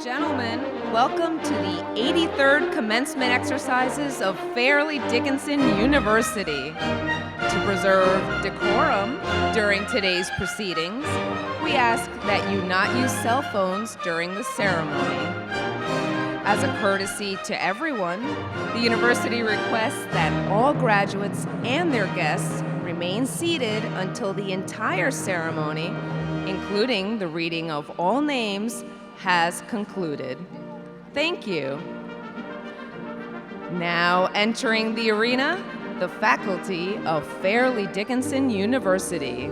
gentlemen, welcome to the 83rd commencement exercises of Fairleigh Dickinson University. To preserve decorum during today's proceedings, we ask that you not use cell phones during the ceremony. As a courtesy to everyone, the university requests that all graduates and their guests remain seated until the entire ceremony, including the reading of all names, has concluded. Thank you. Now entering the arena, the faculty of Fairleigh Dickinson University.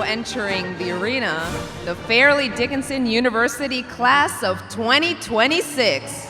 Entering the arena, the Fairleigh Dickinson University class of 2026.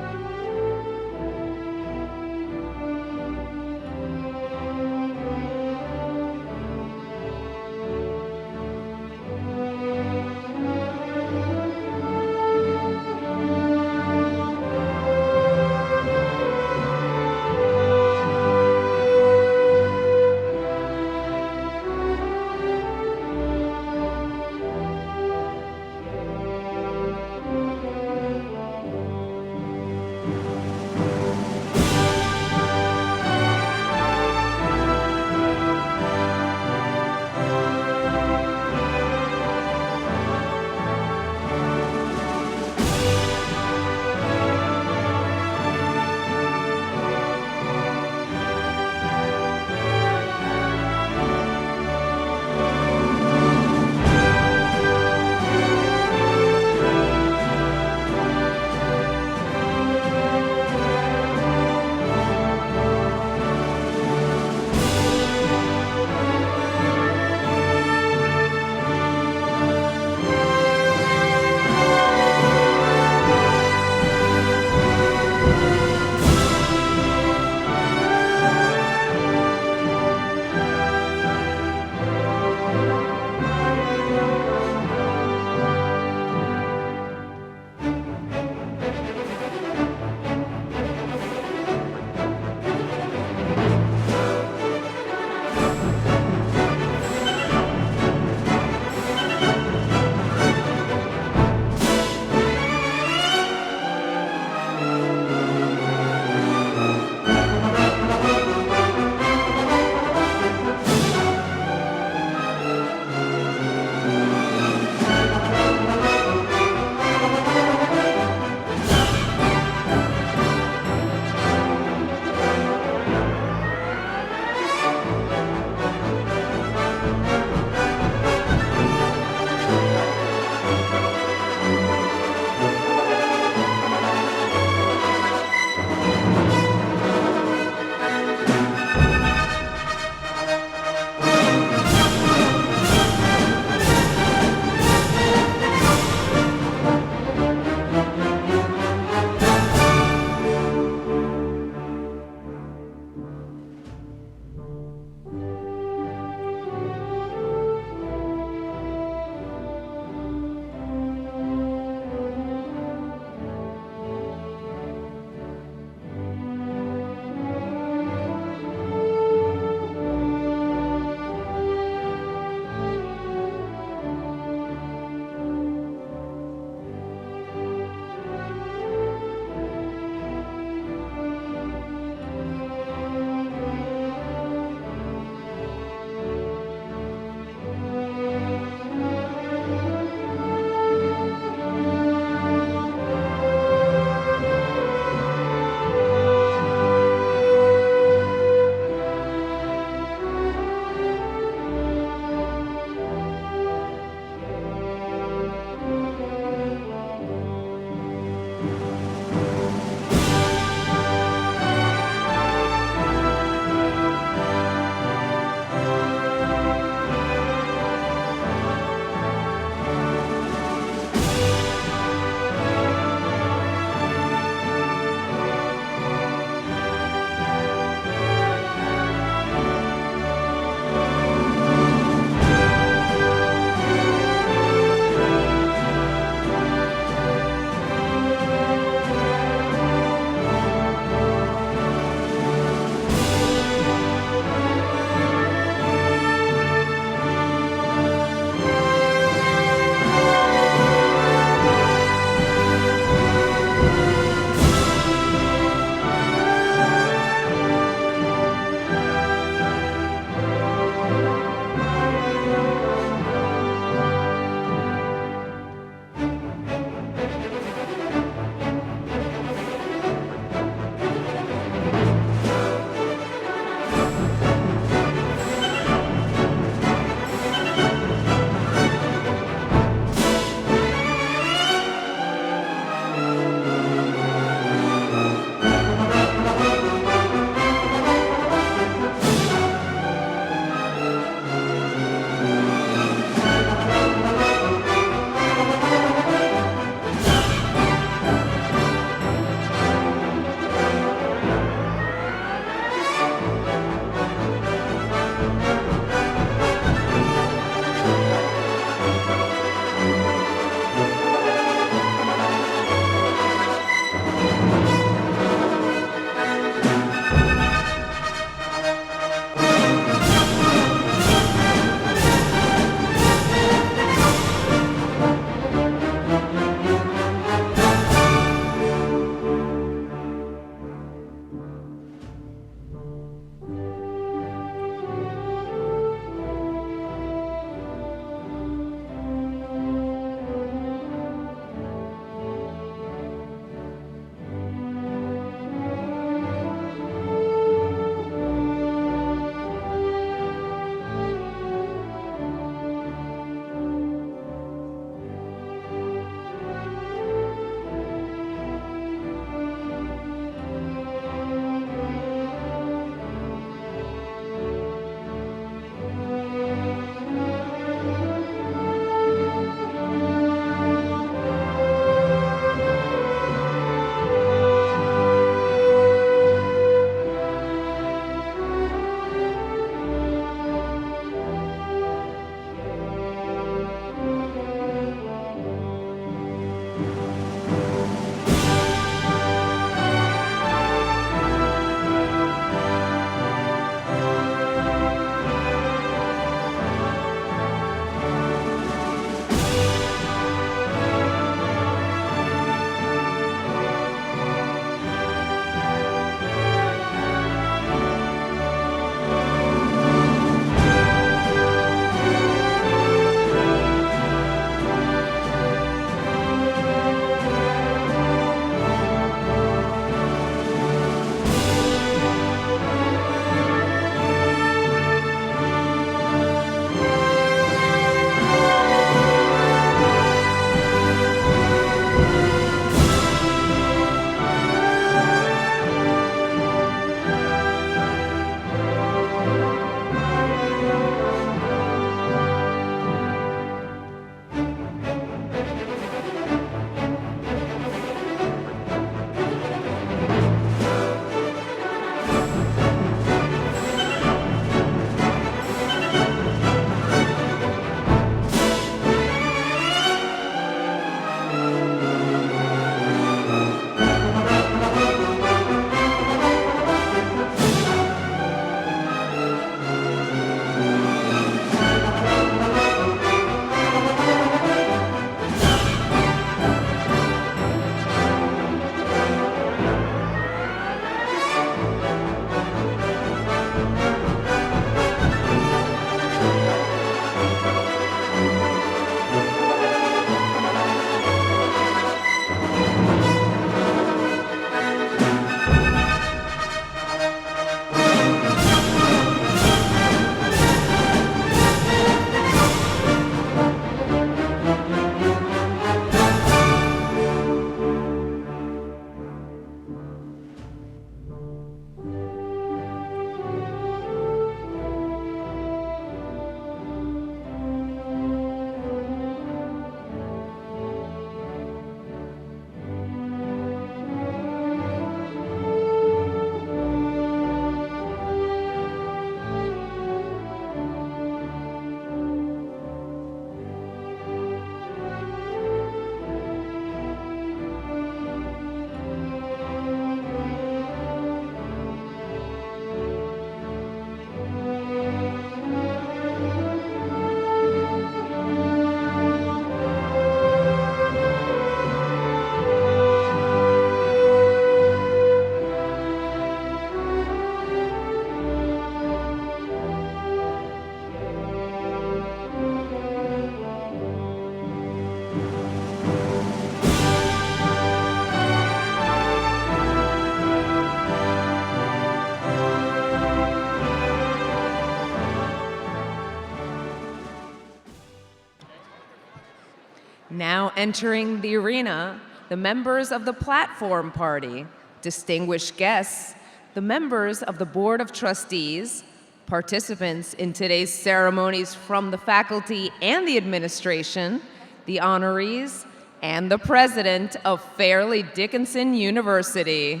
Now entering the arena, the members of the Platform Party, distinguished guests, the members of the Board of Trustees, participants in today's ceremonies from the faculty and the administration, the honorees, and the president of Fairleigh Dickinson University.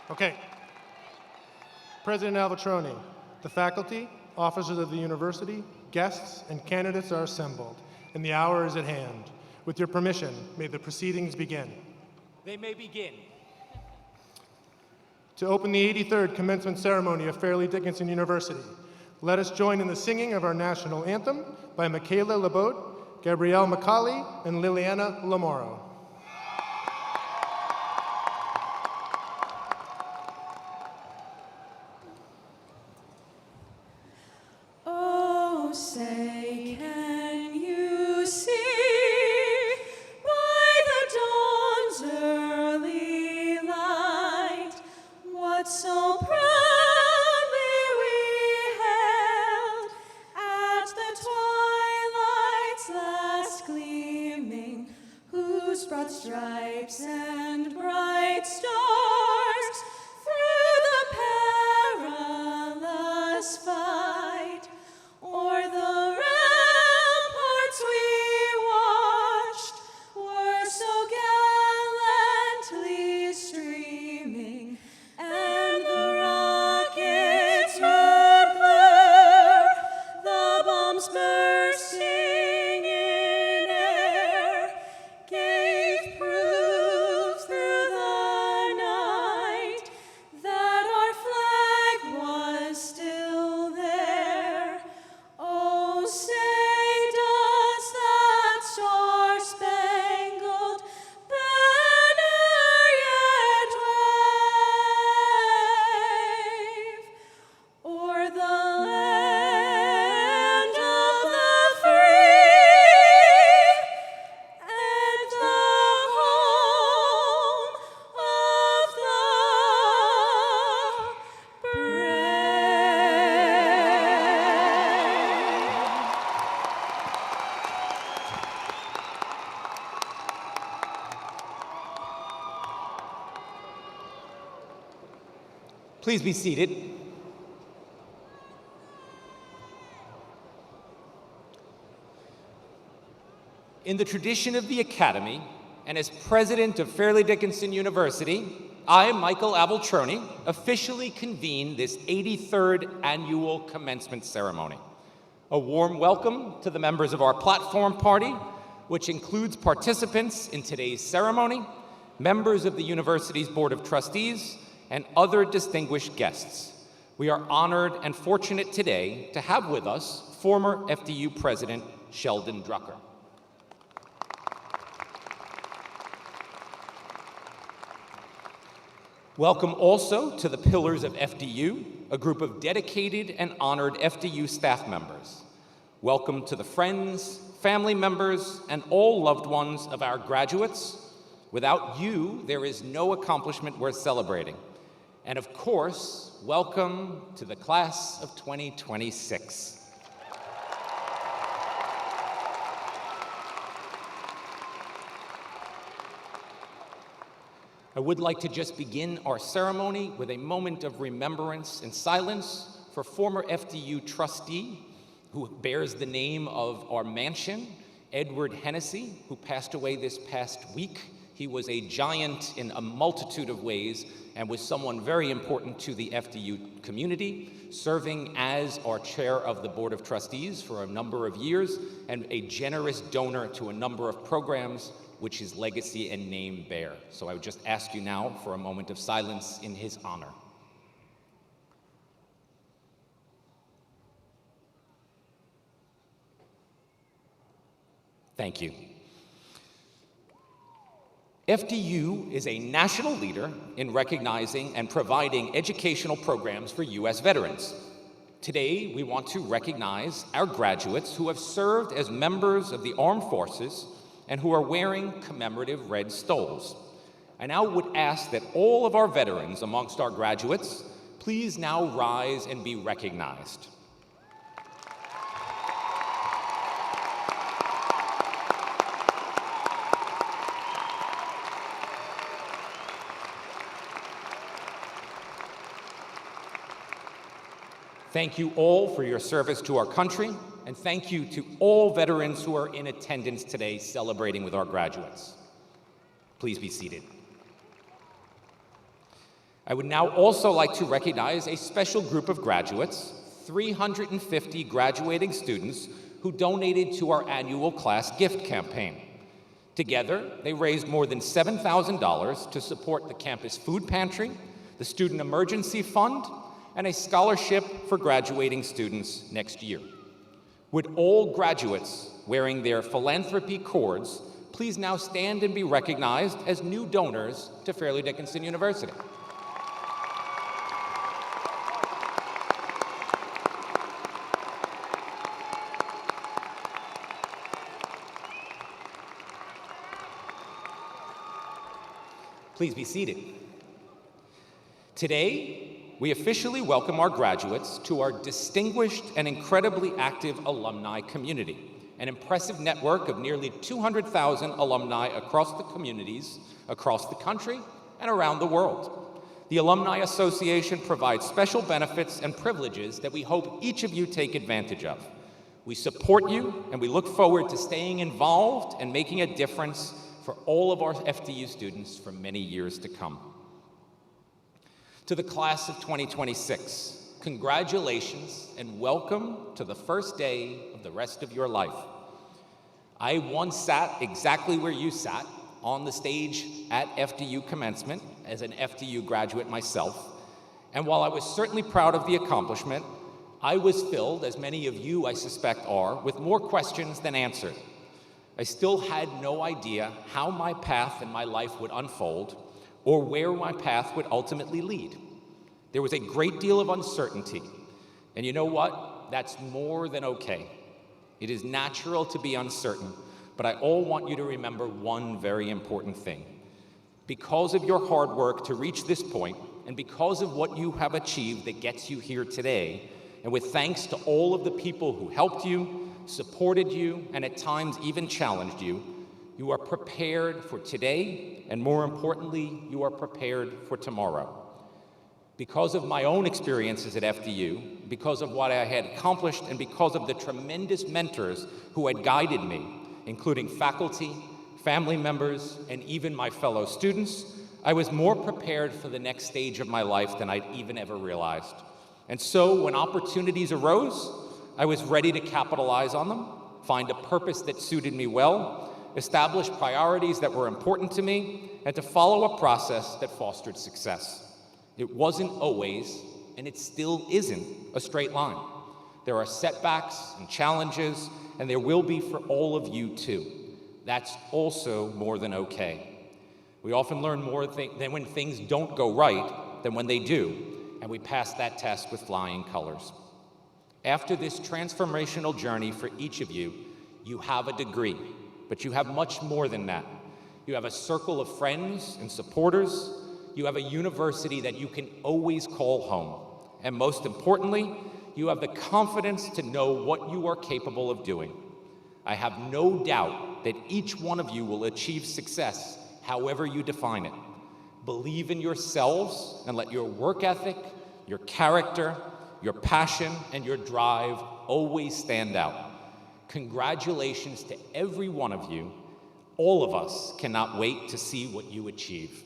Okay. President Alvatroni, the faculty, officers of the university, guests, and candidates are assembled, and the hour is at hand. With your permission, may the proceedings begin. They may begin. To open the 83rd commencement ceremony of Fairleigh Dickinson University, let us join in the singing of our national anthem by Michaela Labote, Gabrielle McCauley, and Liliana Lamoro. Oh, say, can you see by the dawn's early light what so proudly we hailed at the twilight's last gleaming, whose broad stripes and bright stars through the perilous fight o'er the ramparts we watched were so gallantly streaming, and the Please be seated. In the tradition of the Academy, and as president of Fairleigh Dickinson University, I, Michael Aveltroni, officially convene this 83rd annual commencement ceremony. A warm welcome to the members of our platform party, which includes participants in today's ceremony, members of the university's Board of Trustees, and other distinguished guests. We are honored and fortunate today to have with us former FDU President Sheldon Drucker. Welcome also to the Pillars of FDU, a group of dedicated and honored FDU staff members. Welcome to the friends, family members, and all loved ones of our graduates. Without you, there is no accomplishment worth celebrating. And of course, welcome to the class of 2026. I would like to just begin our ceremony with a moment of remembrance and silence for former FDU trustee who bears the name of our mansion, Edward Hennessy, who passed away this past week. He was a giant in a multitude of ways and was someone very important to the FDU community, serving as our chair of the Board of Trustees for a number of years and a generous donor to a number of programs which his legacy and name bear. So I would just ask you now for a moment of silence in his honor. Thank you. FDU is a national leader in recognizing and providing educational programs for U.S. veterans. Today, we want to recognize our graduates who have served as members of the armed forces and who are wearing commemorative red stoles. I now would ask that all of our veterans amongst our graduates please now rise and be recognized. Thank you all for your service to our country, and thank you to all veterans who are in attendance today celebrating with our graduates. Please be seated. I would now also like to recognize a special group of graduates, 350 graduating students who donated to our annual class gift campaign. Together, they raised more than $7,000 to support the campus food pantry, the Student Emergency Fund, and a scholarship for graduating students next year. Would all graduates wearing their philanthropy cords please now stand and be recognized as new donors to Fairleigh Dickinson University? Please be seated. Today, we officially welcome our graduates to our distinguished and incredibly active alumni community, an impressive network of nearly 200,000 alumni across the communities, across the country, and around the world. The Alumni Association provides special benefits and privileges that we hope each of you take advantage of. We support you, and we look forward to staying involved and making a difference for all of our FDU students for many years to come. To the class of 2026, congratulations and welcome to the first day of the rest of your life. I once sat exactly where you sat, on the stage at FDU commencement as an FDU graduate myself, and while I was certainly proud of the accomplishment, I was filled, as many of you I suspect are, with more questions than answered. I still had no idea how my path in my life would unfold, or where my path would ultimately lead. There was a great deal of uncertainty, and you know what? That's more than okay. It is natural to be uncertain, but I all want you to remember one very important thing. Because of your hard work to reach this point, and because of what you have achieved that gets you here today, and with thanks to all of the people who helped you, supported you, and at times even challenged you, you are prepared for today, and more importantly, you are prepared for tomorrow. Because of my own experiences at FDU, because of what I had accomplished, and because of the tremendous mentors who had guided me, including faculty, family members, and even my fellow students, I was more prepared for the next stage of my life than I'd even ever realized. And so when opportunities arose, I was ready to capitalize on them, find a purpose that suited me well, establish priorities that were important to me, and to follow a process that fostered success. It wasn't always, and it still isn't, a straight line. There are setbacks and challenges, and there will be for all of you too. That's also more than okay. We often learn more than when things don't go right than when they do, and we pass that test with flying colors. After this transformational journey for each of you, you have a degree, but you have much more than that. You have a circle of friends and supporters. You have a university that you can always call home. And most importantly, you have the confidence to know what you are capable of doing. I have no doubt that each one of you will achieve success, however you define it. Believe in yourselves and let your work ethic, your character, your passion, and your drive always stand out. Congratulations to every one of you. All of us cannot wait to see what you achieve.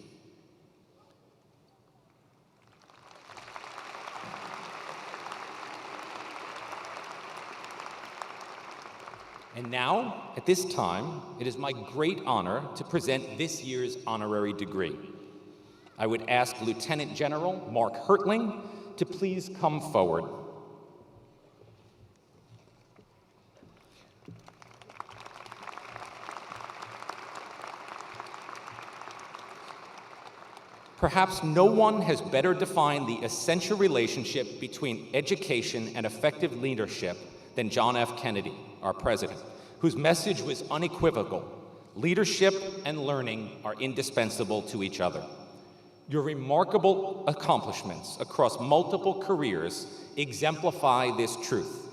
And now, at this time, it is my great honor to present this year's honorary degree. I would ask Lieutenant General Mark Hertling to please come forward. Perhaps no one has better defined the essential relationship between education and effective leadership than John F. Kennedy, our president, whose message was unequivocal. Leadership and learning are indispensable to each other. Your remarkable accomplishments across multiple careers exemplify this truth.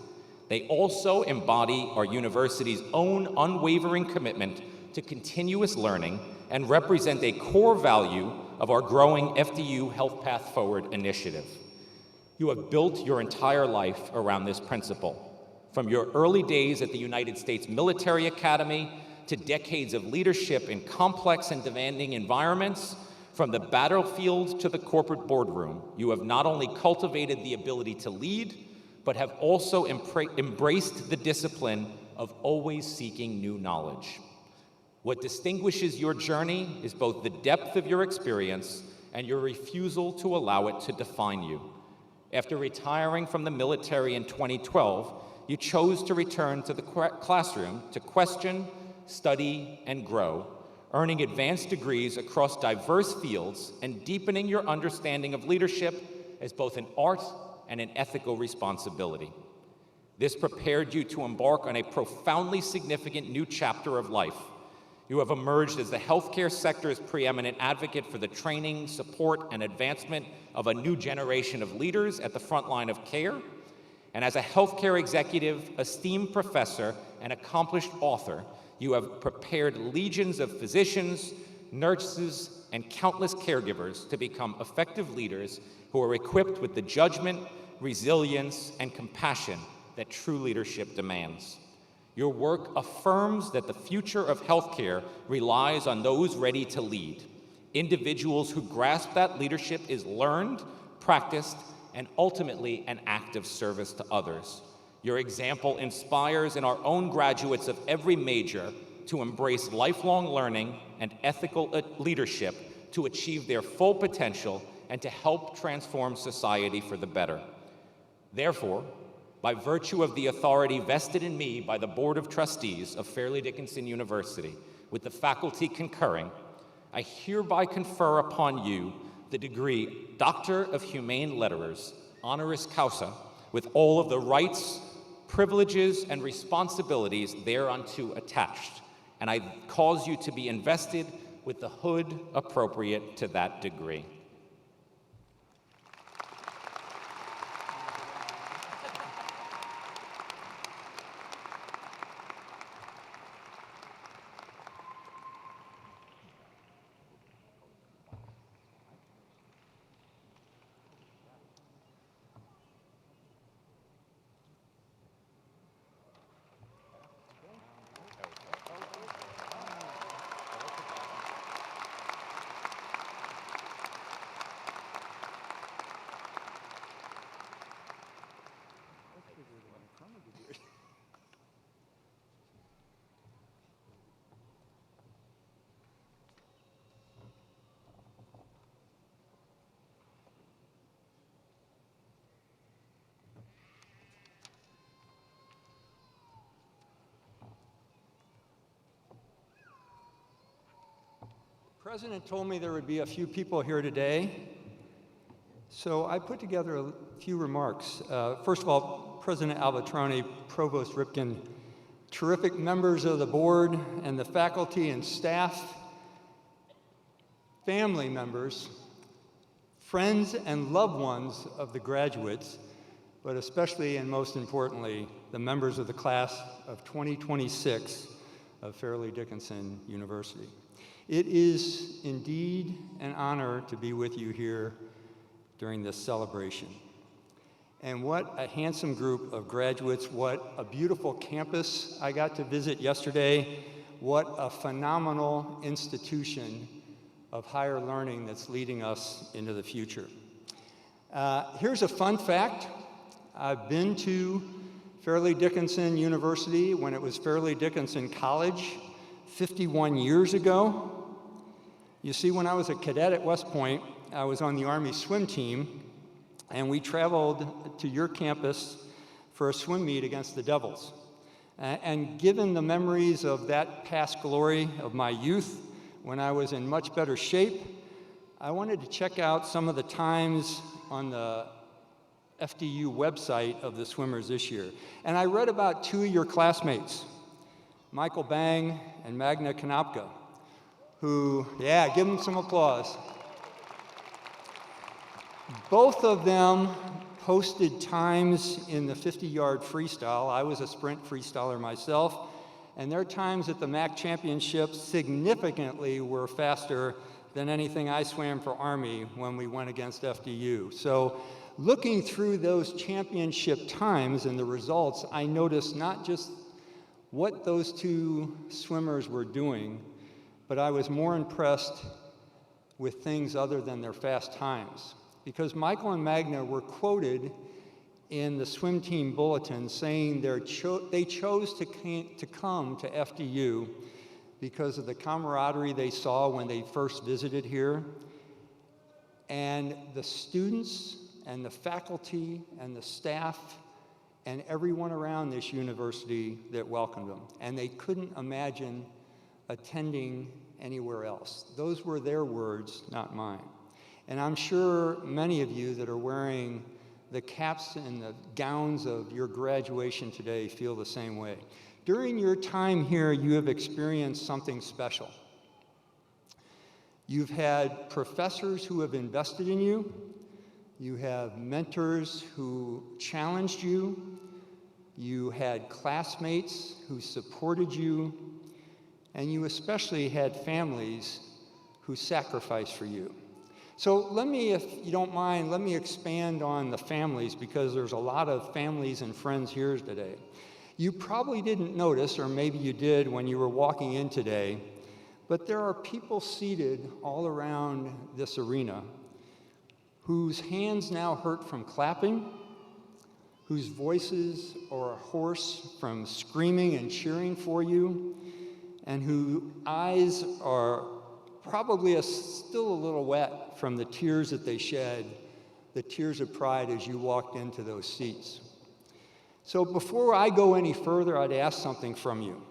They also embody our university's own unwavering commitment to continuous learning and represent a core value of our growing FDU Health Path Forward initiative. You have built your entire life around this principle. From your early days at the United States Military Academy to decades of leadership in complex and demanding environments, from the battlefield to the corporate boardroom, you have not only cultivated the ability to lead, but have also embraced the discipline of always seeking new knowledge. What distinguishes your journey is both the depth of your experience and your refusal to allow it to define you. After retiring from the military in 2012, you chose to return to the classroom to question, study, and grow, earning advanced degrees across diverse fields and deepening your understanding of leadership as both an art and an ethical responsibility. This prepared you to embark on a profoundly significant new chapter of life. You have emerged as the healthcare sector's preeminent advocate for the training, support, and advancement of a new generation of leaders at the front line of care. And as a healthcare executive, esteemed professor, and accomplished author, you have prepared legions of physicians, nurses, and countless caregivers to become effective leaders who are equipped with the judgment, resilience, and compassion that true leadership demands. Your work affirms that the future of healthcare relies on those ready to lead, individuals who grasp that leadership is learned, practiced, and ultimately an act of service to others. Your example inspires in our own graduates of every major to embrace lifelong learning and ethical leadership to achieve their full potential and to help transform society for the better. Therefore, by virtue of the authority vested in me by the Board of Trustees of Fairleigh Dickinson University, with the faculty concurring, I hereby confer upon you the degree Doctor of Humane Letterers, honoris causa, with all of the rights, privileges, and responsibilities thereunto attached, and I cause you to be invested with the hood appropriate to that degree. President told me there would be a few people here today, so I put together a few remarks. First of all, President Albatroni, Provost Ripken, terrific members of the board and the faculty and staff, family members, friends and loved ones of the graduates, but especially and most importantly, the members of the class of 2026 of Fairleigh Dickinson University. It is indeed an honor to be with you here during this celebration. And what a handsome group of graduates, what a beautiful campus I got to visit yesterday, what a phenomenal institution of higher learning that's leading us into the future. Here's a fun fact. I've been to Fairleigh Dickinson University when it was Fairleigh Dickinson College 51 years ago. You see, when I was a cadet at West Point, I was on the Army swim team, and we traveled to your campus for a swim meet against the Devils. And given the memories of that past glory of my youth, when I was in much better shape, I wanted to check out some of the times on the FDU website of the swimmers this year. And I read about two of your classmates, Michael Bang and Magna Konopka, who, yeah, give them some applause. Both of them posted times in the 50-yard freestyle. I was a sprint freestyler myself, and their times at the MAC championships significantly were faster than anything I swam for Army when we went against FDU. So looking through those championship times and the results, I noticed not just what those two swimmers were doing, but I was more impressed with things other than their fast times. Because Michael and Magna were quoted in the swim team bulletin saying they chose to come to FDU because of the camaraderie they saw when they first visited here, and the students and the faculty and the staff and everyone around this university that welcomed them. And they couldn't imagine attending anywhere else. Those were their words, not mine. And I'm sure many of you that are wearing the caps and the gowns of your graduation today feel the same way. During your time here, you have experienced something special. You've had professors who have invested in you. You have mentors who challenged you. You had classmates who supported you. And you especially had families who sacrificed for you. So let me, if you don't mind, let me expand on the families, because there's a lot of families and friends here today. You probably didn't notice, or maybe you did when you were walking in today, but there are people seated all around this arena whose hands now hurt from clapping, whose voices are hoarse from screaming and cheering for you, and whose eyes are probably still a little wet from the tears that they shed, the tears of pride as you walked into those seats. So before I go any further, I'd ask something from you.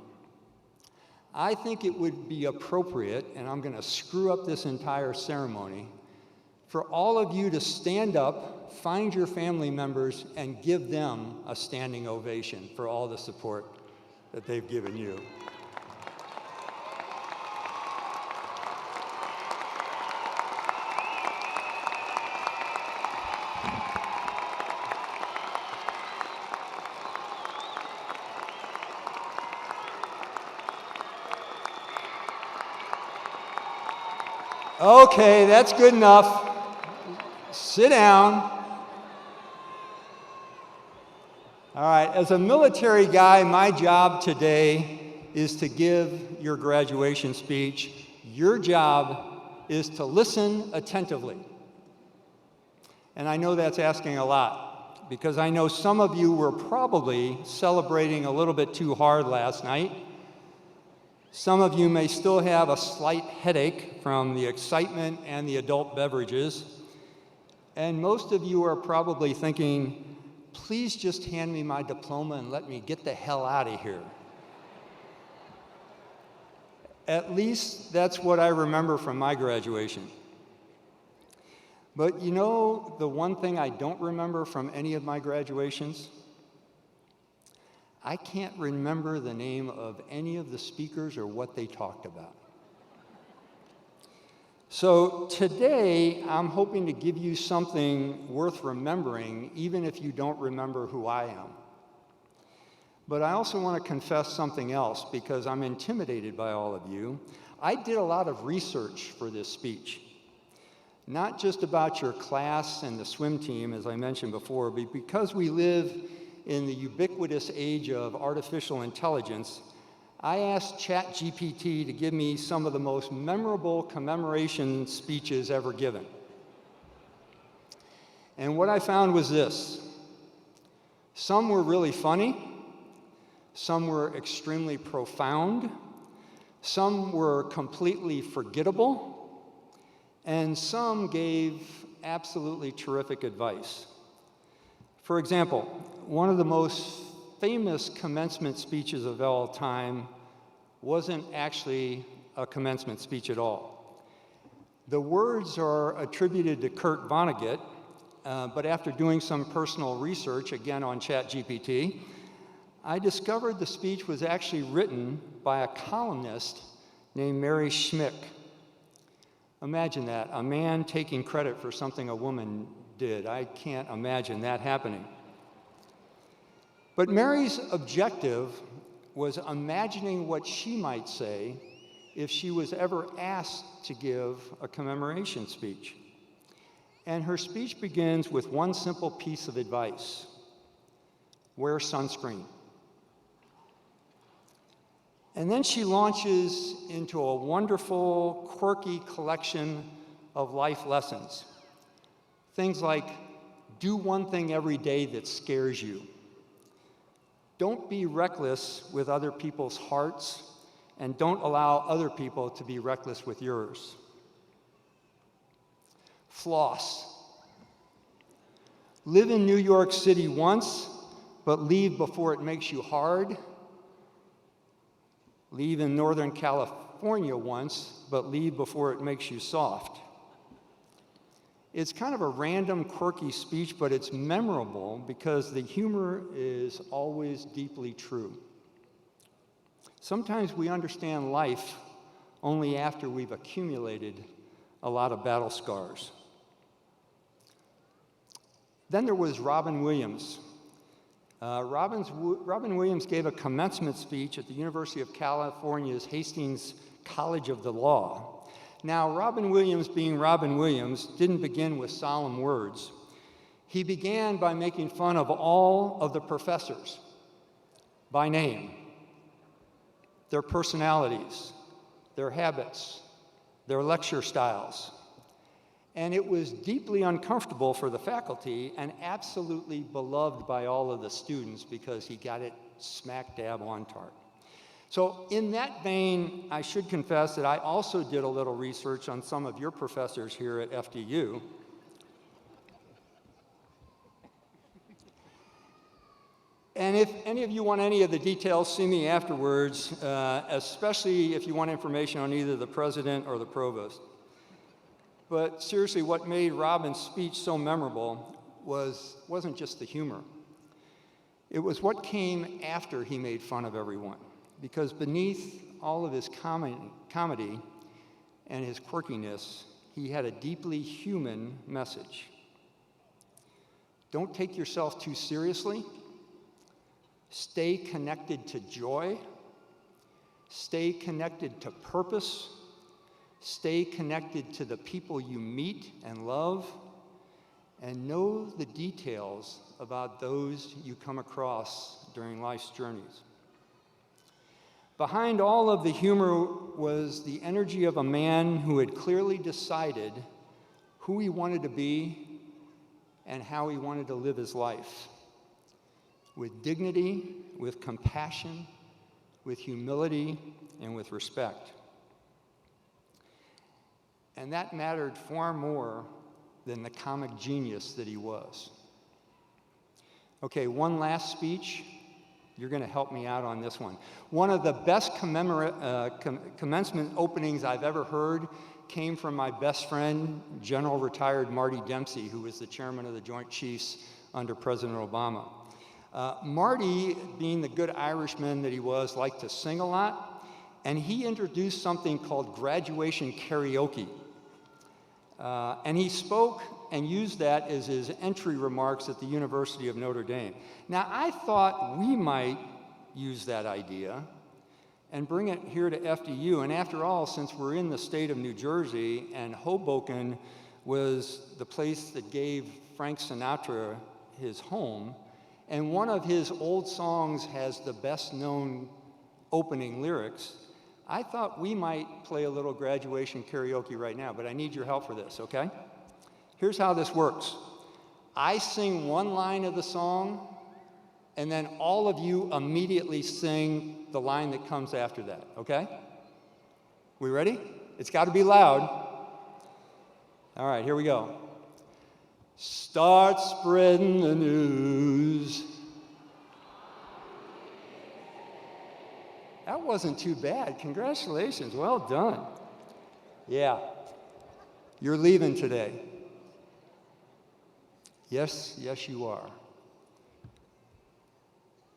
I think it would be appropriate, and I'm going to screw up this entire ceremony, for all of you to stand up, find your family members, and give them a standing ovation for all the support that they've given you. Okay, that's good enough. Sit down. All right, as a military guy, my job today is to give your graduation speech. Your job is to listen attentively. And I know that's asking a lot, because I know some of you were probably celebrating a little bit too hard last night. Some of you may still have a slight headache from the excitement and the adult beverages. And most of you are probably thinking, please just hand me my diploma and let me get the hell out of here. At least that's what I remember from my graduation. But you know the one thing I don't remember from any of my graduations? I can't remember the name of any of the speakers or what they talked about. So today, I'm hoping to give you something worth remembering, even if you don't remember who I am. But I also want to confess something else, because I'm intimidated by all of you. I did a lot of research for this speech. Not just about your class and the swim team, as I mentioned before, but because we live in the ubiquitous age of artificial intelligence, I asked ChatGPT to give me some of the most memorable commemoration speeches ever given. And what I found was this. Some were really funny, some were extremely profound, some were completely forgettable, and some gave absolutely terrific advice. For example, one of the most famous commencement speeches of all time wasn't actually a commencement speech at all. The words are attributed to Kurt Vonnegut, but after doing some personal research, again on ChatGPT, I discovered the speech was actually written by a columnist named Mary Schmick. Imagine that, a man taking credit for something a woman did. I can't imagine that happening. But Mary's objective was imagining what she might say if she was ever asked to give a commemoration speech. And her speech begins with one simple piece of advice: wear sunscreen. And then she launches into a wonderful, quirky collection of life lessons. Things like, do one thing every day that scares you. Don't be reckless with other people's hearts, and don't allow other people to be reckless with yours. Floss. Live in New York City once, but leave before it makes you hard. Leave in Northern California once, but leave before it makes you soft. It's kind of a random, quirky speech, but it's memorable because the humor is always deeply true. Sometimes we understand life only after we've accumulated a lot of battle scars. Then there was Robin Williams. Robin Williams gave a commencement speech at the University of California's Hastings College of the Law. Now, Robin Williams, being Robin Williams, didn't begin with solemn words. He began by making fun of all of the professors by name, their personalities, their habits, their lecture styles. And it was deeply uncomfortable for the faculty and absolutely beloved by all of the students because he got it smack dab on target. So in that vein, I should confess that I also did a little research on some of your professors here at FDU. And if any of you want any of the details, see me afterwards, especially if you want information on either the president or the provost. But seriously, what made Robin's speech so memorable wasn't just the humor. It was what came after he made fun of everyone. Because beneath all of his comedy and his quirkiness, he had a deeply human message. Don't take yourself too seriously. Stay connected to joy. Stay connected to purpose. Stay connected to the people you meet and love. And know the details about those you come across during life's journeys. Behind all of the humor was the energy of a man who had clearly decided who he wanted to be and how he wanted to live his life. With dignity, with compassion, with humility, and with respect. And that mattered far more than the comic genius that he was. Okay, one last speech, You're going to help me out on this one. One of the best commencement openings I've ever heard came from my best friend, General Retired Marty Dempsey, who was the chairman of the Joint Chiefs under President Obama. Marty, being the good Irishman that he was, liked to sing a lot, and he introduced something called graduation karaoke. And he spoke and used that as his entry remarks at the University of Notre Dame. Now, I thought we might use that idea and bring it here to FDU. And after all, since we're in the state of New Jersey, and Hoboken was the place that gave Frank Sinatra his home, and one of his old songs has the best known opening lyrics, I thought we might play a little graduation karaoke right now, but I need your help for this, okay? Here's how this works. I sing one line of the song, and then all of you immediately sing the line that comes after that, okay? We ready? It's got to be loud. All right, here we go. Start spreading the news. That wasn't too bad. Congratulations. Well done. Yeah. You're leaving today. Yes, you are.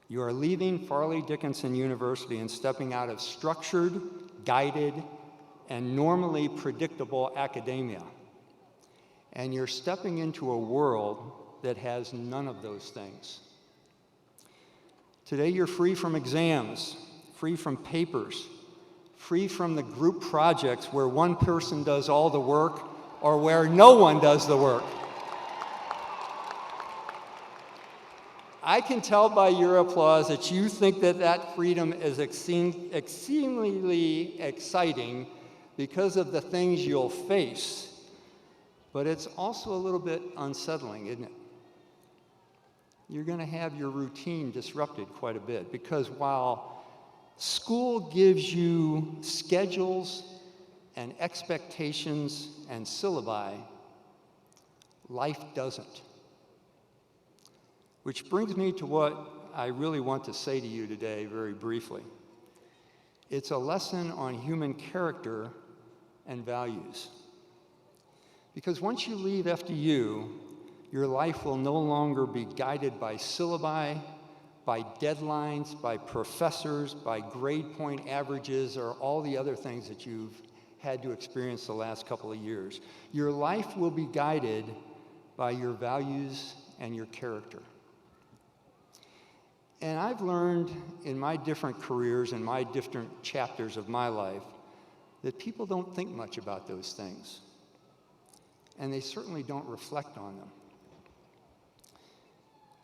You are leaving Farley Dickinson University and stepping out of structured, guided, and normally predictable academia. And you're stepping into a world that has none of those things. Today you're free from exams, free from papers, free from the group projects where one person does all the work or where no one does the work. I can tell by your applause that you think that that freedom is exceedingly exciting because of the things you'll face, but it's also a little bit unsettling, isn't it? You're going to have your routine disrupted quite a bit, because while school gives you schedules and expectations and syllabi, life doesn't. Which brings me to what I really want to say to you today very briefly. It's a lesson on human character and values. Because once you leave FDU, your life will no longer be guided by syllabi, by deadlines, by professors, by grade point averages, or all the other things that you've had to experience the last couple of years. Your life will be guided by your values and your character. And I've learned in my different careers and my different chapters of my life that people don't think much about those things. And they certainly don't reflect on them.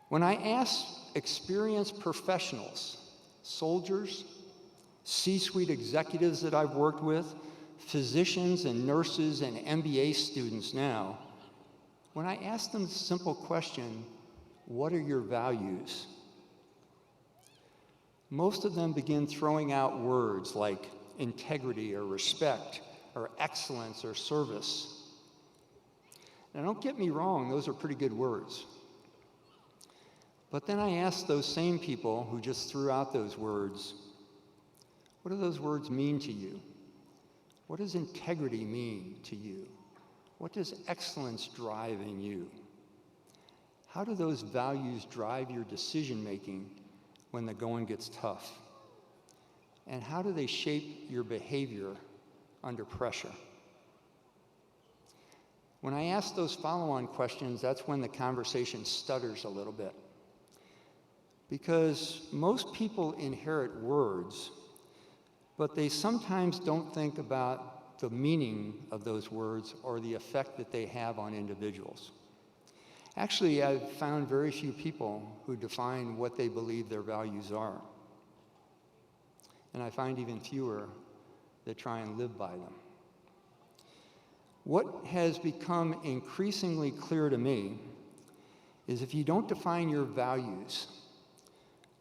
When I ask experienced professionals, soldiers, C-suite executives that I've worked with, physicians and nurses and MBA students now, when I ask them the simple question, what are your values? Most of them begin throwing out words like integrity or respect or excellence or service. Now, don't get me wrong, those are pretty good words. But then I ask those same people who just threw out those words, what do those words mean to you? What does integrity mean to you? What does excellence drive in you? How do those values drive your decision-making when the going gets tough? And how do they shape your behavior under pressure? When I ask those follow-on questions, that's when the conversation stutters a little bit. Because most people inherit words, but they sometimes don't think about the meaning of those words or the effect that they have on individuals. Actually, I've found very few people who define what they believe their values are. And I find even fewer that try and live by them. What has become increasingly clear to me is if you don't define your values,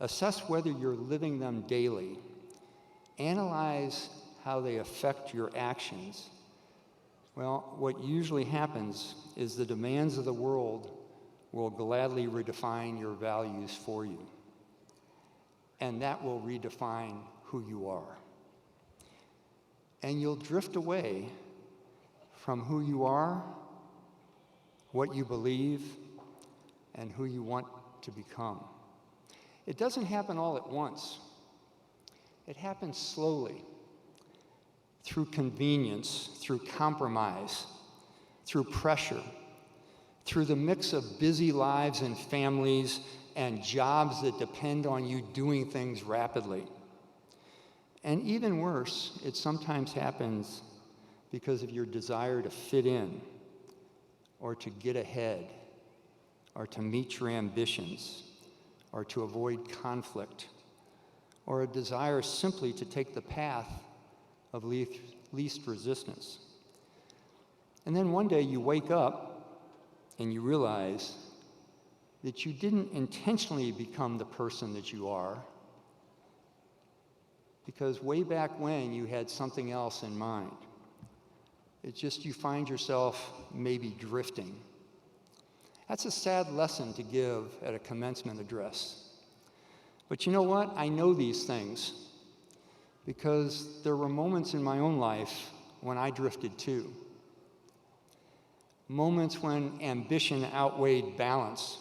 assess whether you're living them daily, analyze how they affect your actions, well, what usually happens is the demands of the world will gladly redefine your values for you. and that will redefine who you are. And you'll drift away from who you are, what you believe, and who you want to become. It doesn't happen all at once. It happens slowly, through convenience, through compromise, through pressure, through the mix of busy lives and families and jobs that depend on you doing things rapidly. And even worse, it sometimes happens because of your desire to fit in, or to get ahead, or to meet your ambitions, or to avoid conflict, or a desire simply to take the path of least resistance. And then one day you wake up and you realize that you didn't intentionally become the person that you are, because way back when you had something else in mind. It's just you find yourself maybe drifting. That's a sad lesson to give at a commencement address. But you know what? I know these things because there were moments in my own life when I drifted too. Moments when ambition outweighed balance.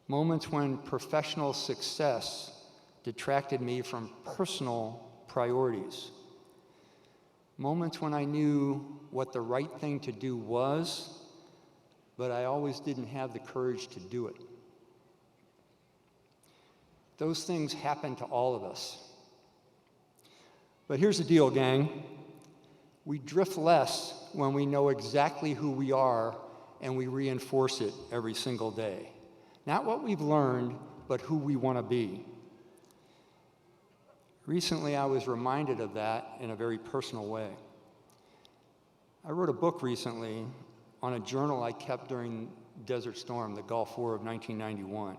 Moments when professional success detracted me from personal priorities. Moments when I knew what the right thing to do was, but I always didn't have the courage to do it. Those things happen to all of us. But here's the deal, gang. We drift less when we know exactly who we are and we reinforce it every single day. Not what we've learned, but who we want to be. Recently, I was reminded of that in a very personal way. I wrote a book recently on a journal I kept during Desert Storm, the Gulf War of 1991.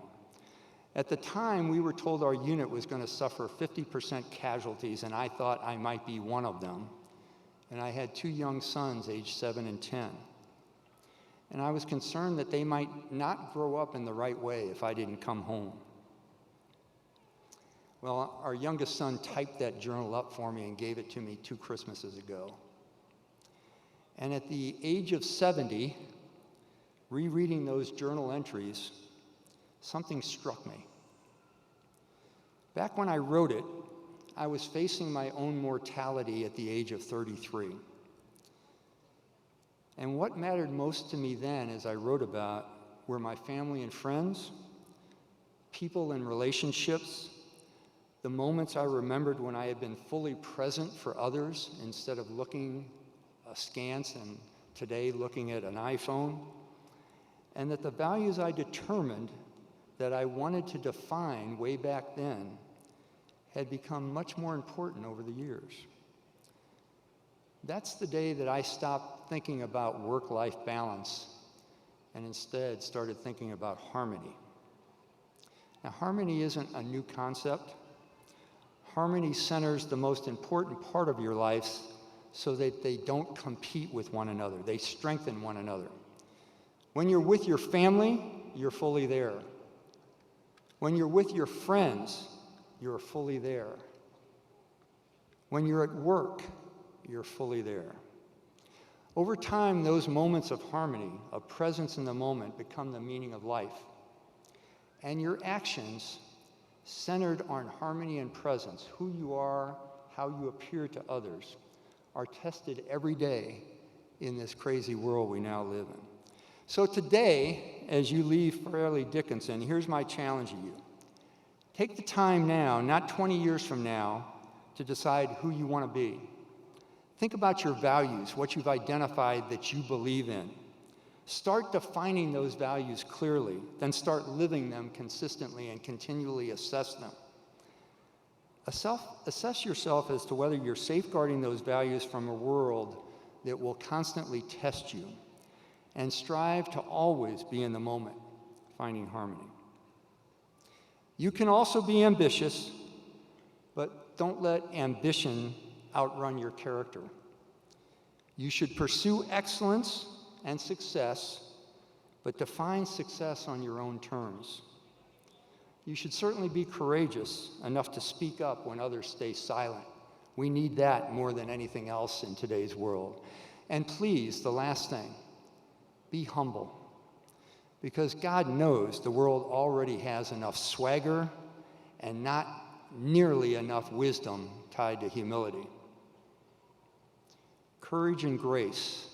At the time, we were told our unit was going to suffer 50% casualties, and I thought I might be one of them. And I had 2 young sons, aged 7 and 10. And I was concerned that they might not grow up in the right way if I didn't come home. Well, our youngest son typed that journal up for me and gave it to me 2 Christmases ago. And at the age of 70, rereading those journal entries, something struck me. Back when I wrote it, I was facing my own mortality at the age of 33. And what mattered most to me then, as I wrote about, were my family and friends, people and relationships, the moments I remembered when I had been fully present for others instead of looking askance and today looking at an iPhone, and that the values I determined that I wanted to define way back then had become much more important over the years. That's the day that I stopped thinking about work-life balance and instead started thinking about harmony. Now, harmony isn't a new concept. Harmony centers the most important part of your life so that they don't compete with one another. They strengthen one another. When you're with your family, you're fully there. When you're with your friends, you're fully there. When you're at work, you're fully there. Over time, those moments of harmony, of presence in the moment, become the meaning of life. And your actions, centered on harmony and presence, who you are, how you appear to others, are tested every day in this crazy world we now live in. So today, as you leave Fairleigh Dickinson, here's my challenge to you. Take the time now, not 20 years from now, to decide who you want to be. Think about your values, what you've identified that you believe in. Start defining those values clearly, then start living them consistently and continually assess them. Assess yourself as to whether you're safeguarding those values from a world that will constantly test you, and strive to always be in the moment, finding harmony. You can also be ambitious, but don't let ambition outrun your character. You should pursue excellence and success, but define success on your own terms. You should certainly be courageous enough to speak up when others stay silent. We need that more than anything else in today's world. And please, the last thing, be humble. Because God knows the world already has enough swagger and not nearly enough wisdom tied to humility. Courage and grace,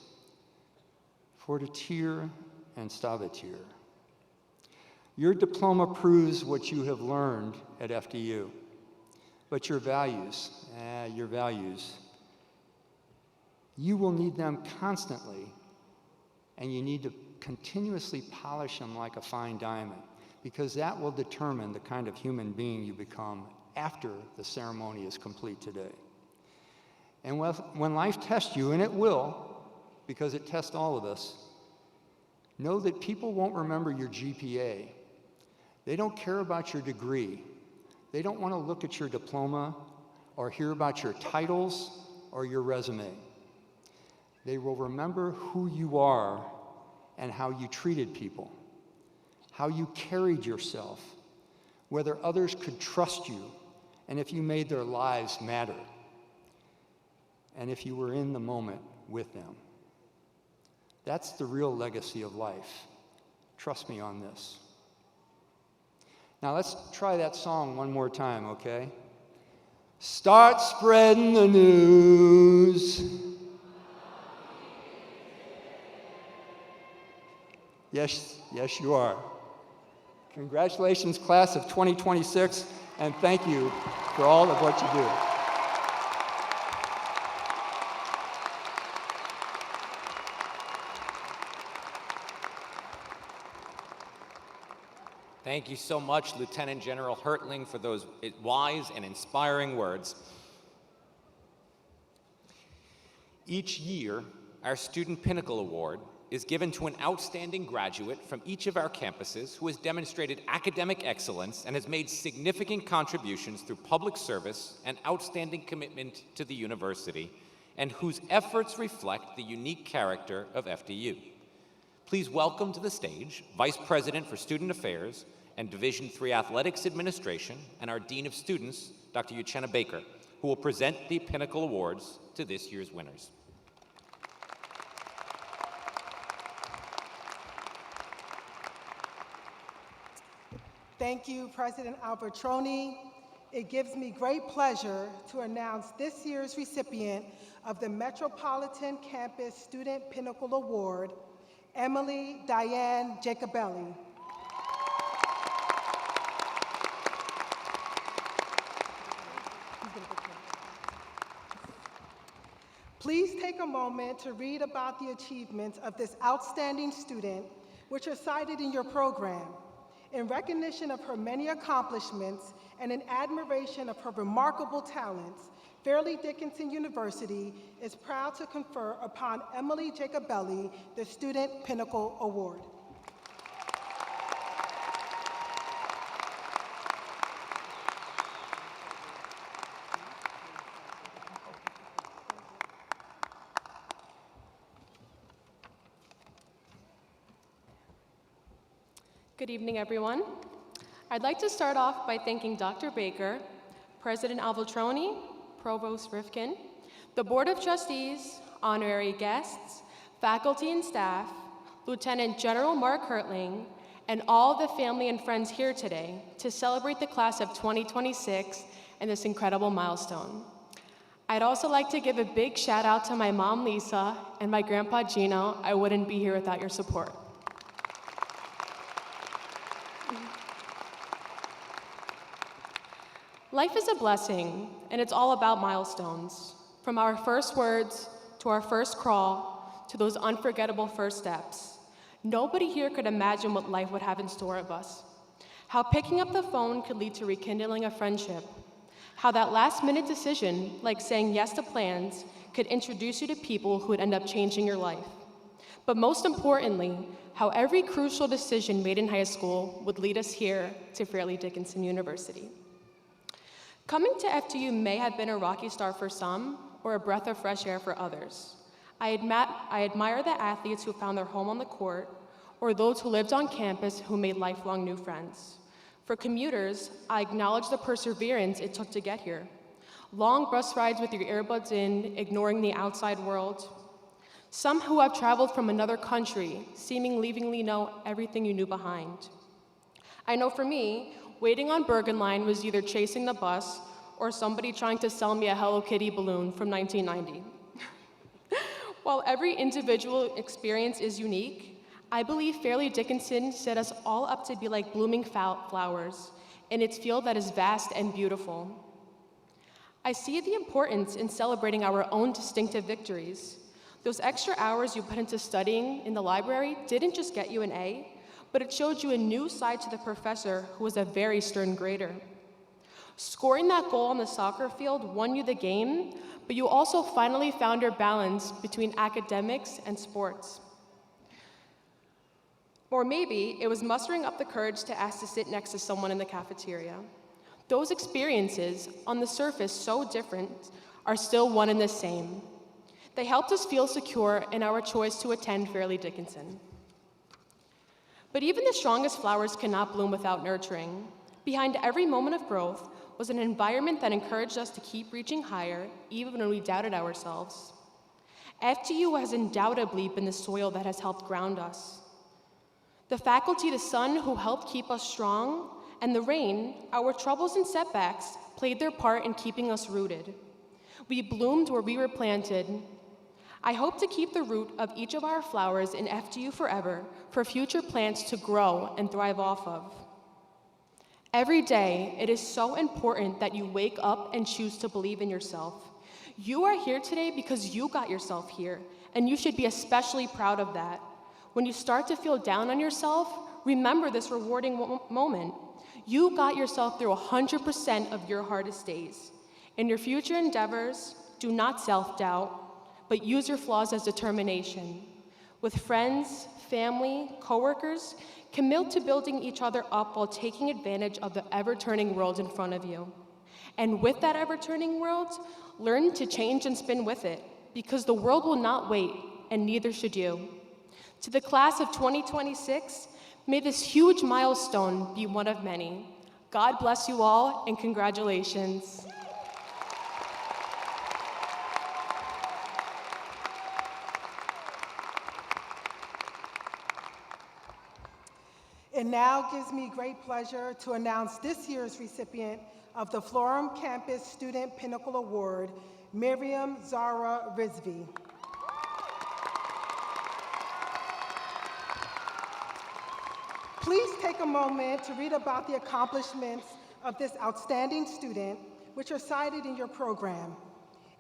fortitude and stavature. Your diploma proves what you have learned at FDU, but your values, you will need them constantly, and you need to continuously polish them like a fine diamond, because that will determine the kind of human being you become after the ceremony is complete today. And when life tests you, and it will, because it tests all of us, know that people won't remember your GPA. They don't care about your degree. They don't want to look at your diploma or hear about your titles or your resume. They will remember who you are and how you treated people, how you carried yourself, whether others could trust you, and if you made their lives matter, and if you were in the moment with them. That's the real legacy of life. Trust me on this. Now let's try that song one more time, okay? Start spreading the news. Yes, you are. Congratulations, class of 2026, and thank you for all of what you do. Thank you so much, Lieutenant General Hertling, for those wise and inspiring words. Each year, our Student Pinnacle Award is given to an outstanding graduate from each of our campuses who has demonstrated academic excellence and has made significant contributions through public service and outstanding commitment to the university, and whose efforts reflect the unique character of FDU. Please welcome to the stage Vice President for Student Affairs and Division III Athletics Administration and our Dean of Students, Dr. Uchenna Baker, who will present the Pinnacle Awards to this year's winners. Thank you, President Albertroni. It gives me great pleasure to announce this year's recipient of the Metropolitan Campus Student Pinnacle Award, Emily Diane Jacobelli. Please take a moment to read about the achievements of this outstanding student, which are cited in your program. In recognition of her many accomplishments and in admiration of her remarkable talents, Fairleigh Dickinson University is proud to confer upon Emily Jacobelli the Student Pinnacle Award. Good evening, everyone. I'd like to start off by thanking Dr. Baker, President Alveltroni, Provost Rifkin, the Board of Trustees, honorary guests, faculty and staff, Lieutenant General Mark Hertling, and all the family and friends here today to celebrate the class of 2026 and this incredible milestone. I'd also like to give a big shout out to my mom, Lisa, and my grandpa, Gino. I wouldn't be here without your support. Life is a blessing, and it's all about milestones. From our first words, to our first crawl, to those unforgettable first steps. Nobody here could imagine what life would have in store of us. How picking up the phone could lead to rekindling a friendship. How that last-minute decision, like saying yes to plans, could introduce you to people who would end up changing your life. But most importantly, how every crucial decision made in high school would lead us here to Fairleigh Dickinson University. Coming to FDU may have been a rocky start for some, or a breath of fresh air for others. I admire the athletes who found their home on the court, or those who lived on campus who made lifelong new friends. For commuters, I acknowledge the perseverance it took to get here. Long bus rides with your earbuds in, ignoring the outside world. Some who have traveled from another country, seemingly know everything you knew behind. I know for me, waiting on Bergen Line was either chasing the bus or somebody trying to sell me a Hello Kitty balloon from 1990. While every individual experience is unique, I believe Fairleigh Dickinson set us all up to be like blooming flowers in its field that is vast and beautiful. I see the importance in celebrating our own distinctive victories. Those extra hours you put into studying in the library didn't just get you an A, but it showed you a new side to the professor who was a very stern grader. Scoring that goal on the soccer field won you the game, but you also finally found your balance between academics and sports. Or maybe it was mustering up the courage to ask to sit next to someone in the cafeteria. Those experiences, on the surface so different, are still one and the same. They helped us feel secure in our choice to attend Fairleigh Dickinson. But even the strongest flowers cannot bloom without nurturing. Behind every moment of growth was an environment that encouraged us to keep reaching higher, even when we doubted ourselves. FGU has undoubtedly been the soil that has helped ground us. The faculty, the sun who helped keep us strong, and the rain, our troubles and setbacks, played their part in keeping us rooted. We bloomed where we were planted. I hope to keep the root of each of our flowers in FGU forever for future plants to grow and thrive off of. Every day, it is so important that you wake up and choose to believe in yourself. You are here today because you got yourself here, and you should be especially proud of that. When you start to feel down on yourself, remember this rewarding moment. You got yourself through 100% of your hardest days. In your future endeavors, do not self-doubt, but use your flaws as determination. With friends, family, coworkers, commit to building each other up while taking advantage of the ever-turning world in front of you. And with that ever-turning world, learn to change and spin with it, because the world will not wait, and neither should you. To the class of 2026, may this huge milestone be one of many. God bless you all, and congratulations. It now gives me great pleasure to announce this year's recipient of the Florham Campus Student Pinnacle Award, Miriam Zara Rizvi. Please take a moment to read about the accomplishments of this outstanding student, which are cited in your program.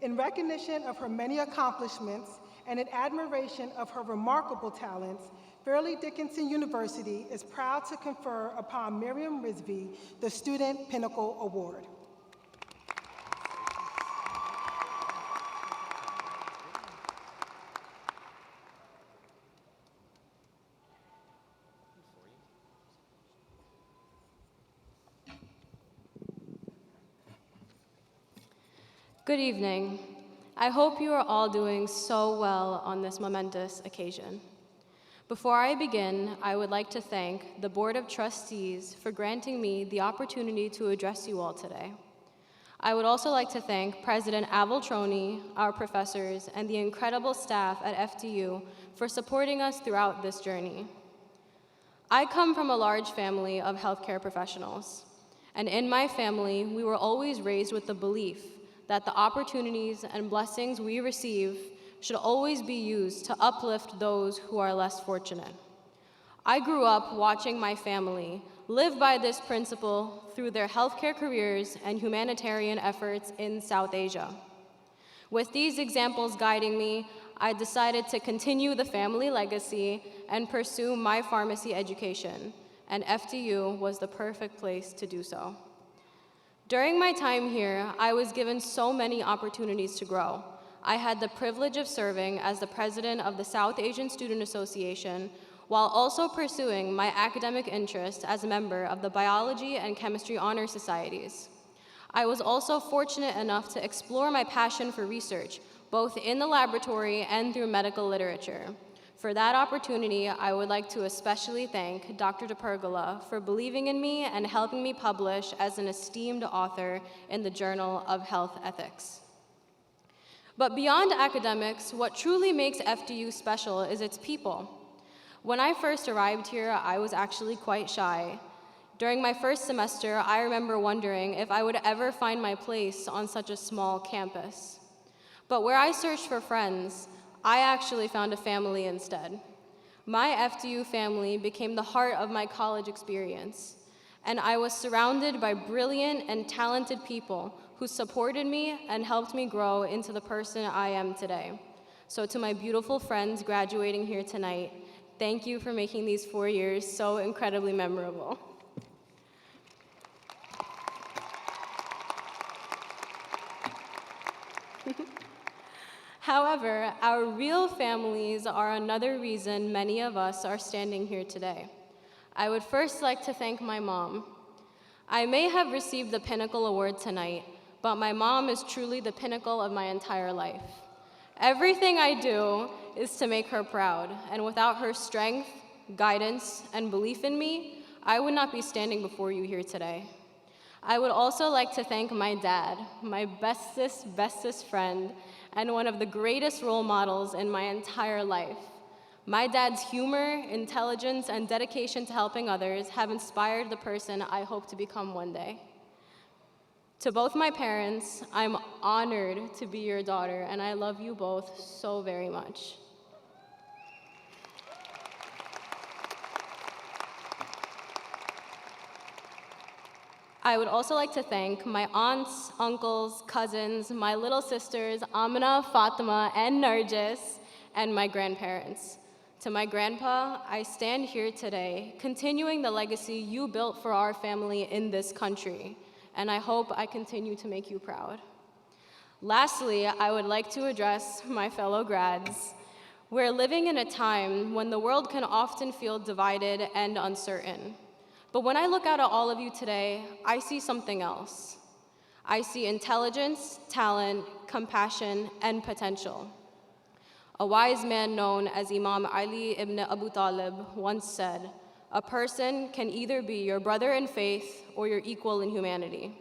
In recognition of her many accomplishments and in admiration of her remarkable talents, Fairleigh Dickinson University is proud to confer upon Miriam Rizvi the Student Pinnacle Award. Good evening. I hope you are all doing so well on this momentous occasion. Before I begin, I would like to thank the Board of Trustees for granting me the opportunity to address you all today. I would also like to thank President Avoltroni, our professors, and the incredible staff at FDU for supporting us throughout this journey. I come from a large family of healthcare professionals, and in my family, we were always raised with the belief that the opportunities and blessings we receive should always be used to uplift those who are less fortunate. I grew up watching my family live by this principle through their healthcare careers and humanitarian efforts in South Asia. With these examples guiding me, I decided to continue the family legacy and pursue my pharmacy education, and FDU was the perfect place to do so. During my time here, I was given so many opportunities to grow. I had the privilege of serving as the president of the South Asian Student Association, while also pursuing my academic interest as a member of the Biology and Chemistry Honor Societies. I was also fortunate enough to explore my passion for research, both in the laboratory and through medical literature. For that opportunity, I would like to especially thank Dr. DePergola for believing in me and helping me publish as an esteemed author in the Journal of Health Ethics. But beyond academics, what truly makes FDU special is its people. When I first arrived here, I was actually quite shy. During my first semester, I remember wondering if I would ever find my place on such a small campus. But where I searched for friends, I actually found a family instead. My FDU family became the heart of my college experience, and I was surrounded by brilliant and talented people who supported me and helped me grow into the person I am today. So to my beautiful friends graduating here tonight, thank you for making these 4 years so incredibly memorable. However, our real families are another reason many of us are standing here today. I would first like to thank my mom. I may have received the Pinnacle Award tonight, but my mom is truly the pinnacle of my entire life. Everything I do is to make her proud, and without her strength, guidance, and belief in me, I would not be standing before you here today. I would also like to thank my dad, my bestest friend, and one of the greatest role models in my entire life. My dad's humor, intelligence, and dedication to helping others have inspired the person I hope to become one day. To both my parents, I'm honored to be your daughter, and I love you both so very much. I would also like to thank my aunts, uncles, cousins, my little sisters, Amina, Fatima, and Narjis, and my grandparents. To my grandpa, I stand here today, continuing the legacy you built for our family in this country, and I hope I continue to make you proud. Lastly, I would like to address my fellow grads. We're living in a time when the world can often feel divided and uncertain. But when I look out at all of you today, I see something else. I see intelligence, talent, compassion, and potential. A wise man known as Imam Ali ibn Abu Talib once said, "A person can either be your brother in faith or your equal in humanity."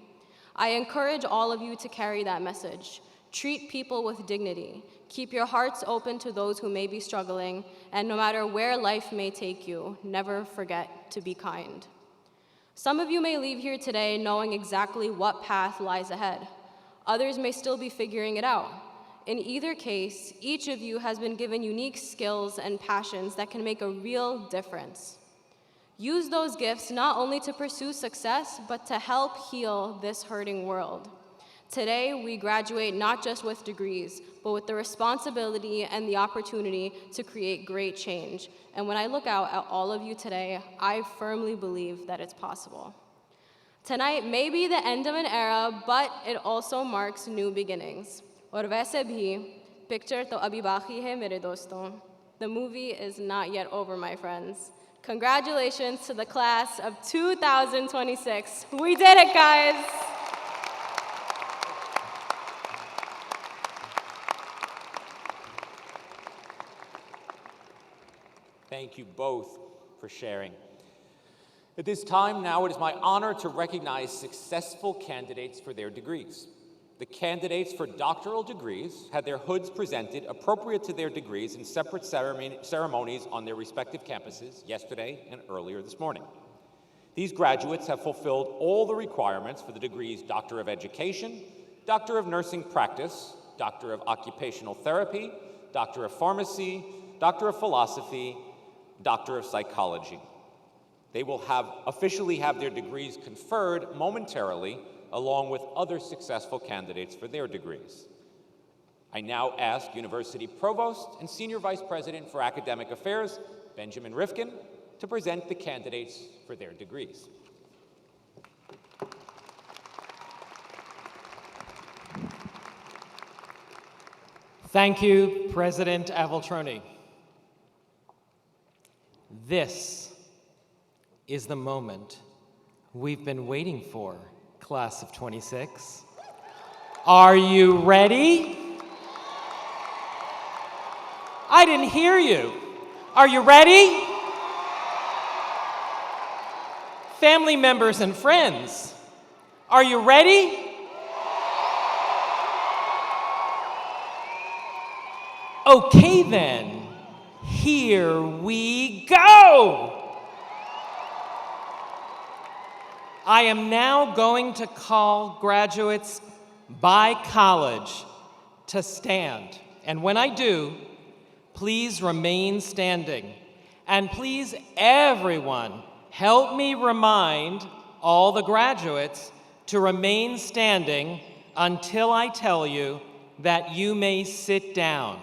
I encourage all of you to carry that message. Treat people with dignity. Keep your hearts open to those who may be struggling, and no matter where life may take you, never forget to be kind. Some of you may leave here today knowing exactly what path lies ahead. Others may still be figuring it out. In either case, each of you has been given unique skills and passions that can make a real difference. Use those gifts not only to pursue success, but to help heal this hurting world. Today, we graduate not just with degrees, but with the responsibility and the opportunity to create great change. And when I look out at all of you today, I firmly believe that it's possible. Tonight may be the end of an era, but it also marks new beginnings. Aur वैसे भी, picture to abhi baki hai mere doston. The movie is not yet over, my friends. Congratulations to the class of 2026. We did it, guys. Thank you both for sharing. At this time now, it is my honor to recognize successful candidates for their degrees. The candidates for doctoral degrees had their hoods presented appropriate to their degrees in separate ceremonies on their respective campuses yesterday and earlier this morning. These graduates have fulfilled all the requirements for the degrees Doctor of Education, Doctor of Nursing Practice, Doctor of Occupational Therapy, Doctor of Pharmacy, Doctor of Philosophy, Doctor of Psychology. They will officially have their degrees conferred momentarily, along with other successful candidates for their degrees. I now ask University Provost and Senior Vice President for Academic Affairs, Benjamin Rifkin, to present the candidates for their degrees. Thank you, President Aveltroni. This is the moment we've been waiting for, class of 26. Are you ready? I didn't hear you. Are you ready? Family members and friends, are you ready? Okay then, here we go! I am now going to call graduates by college to stand. And when I do, please remain standing. And please, everyone, help me remind all the graduates to remain standing until I tell you that you may sit down.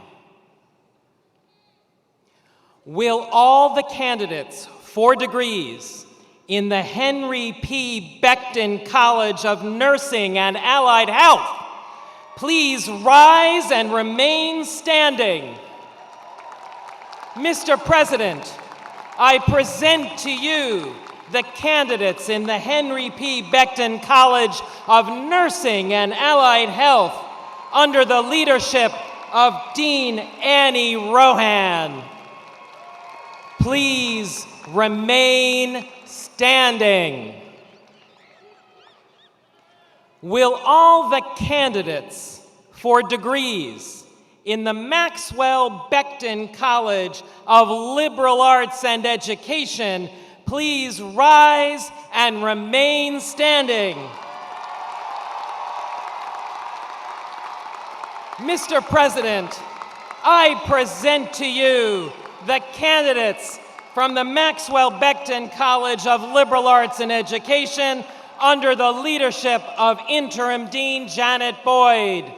Will all the candidates for degrees in the Henry P. Becton College of Nursing and Allied Health please rise and remain standing? Mr. President, I present to you the candidates in the Henry P. Becton College of Nursing and Allied Health under the leadership of Dean Annie Rohan. Please remain standing. Will all the candidates for degrees in the Maxwell Becton College of Liberal Arts and Education please rise and remain standing? Mr. President, I present to you the candidates from the Maxwell Becton College of Liberal Arts and Education under the leadership of Interim Dean Janet Boyd.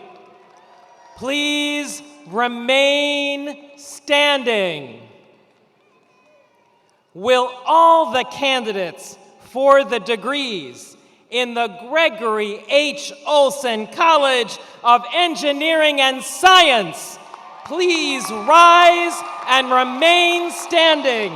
Please remain standing. Will all the candidates for the degrees in the Gregory H. Olson College of Engineering and Science please rise and remain standing?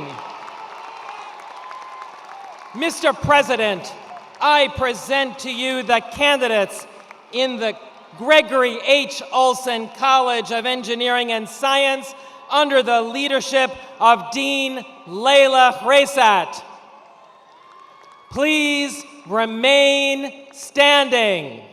Mr. President, I present to you the candidates in the Gregory H. Olson College of Engineering and Science under the leadership of Dean Layla Hresat. Please remain standing.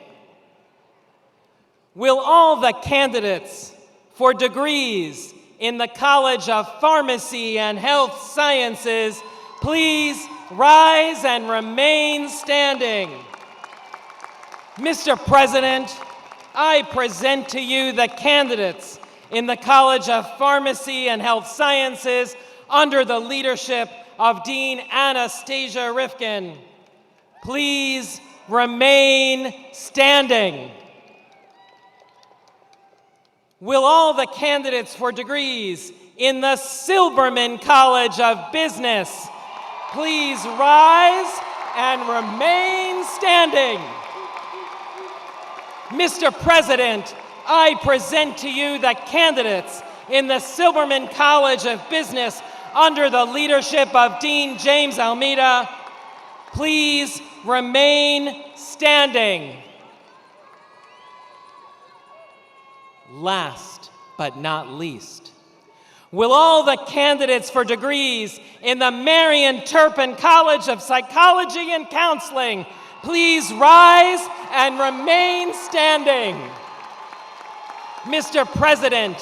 Will all the candidates for degrees in the College of Pharmacy and Health Sciences please rise and remain standing? Mr. President, I present to you the candidates in the College of Pharmacy and Health Sciences under the leadership of Dean Anastasia Rifkin. Please remain standing. Will all the candidates for degrees in the Silberman College of Business please rise and remain standing? Mr. President, I present to you the candidates in the Silberman College of Business under the leadership of Dean James Almeida. Please remain standing. Last but not least, will all the candidates for degrees in the Marion Turpin College of Psychology and Counseling please rise and remain standing? Mr. President,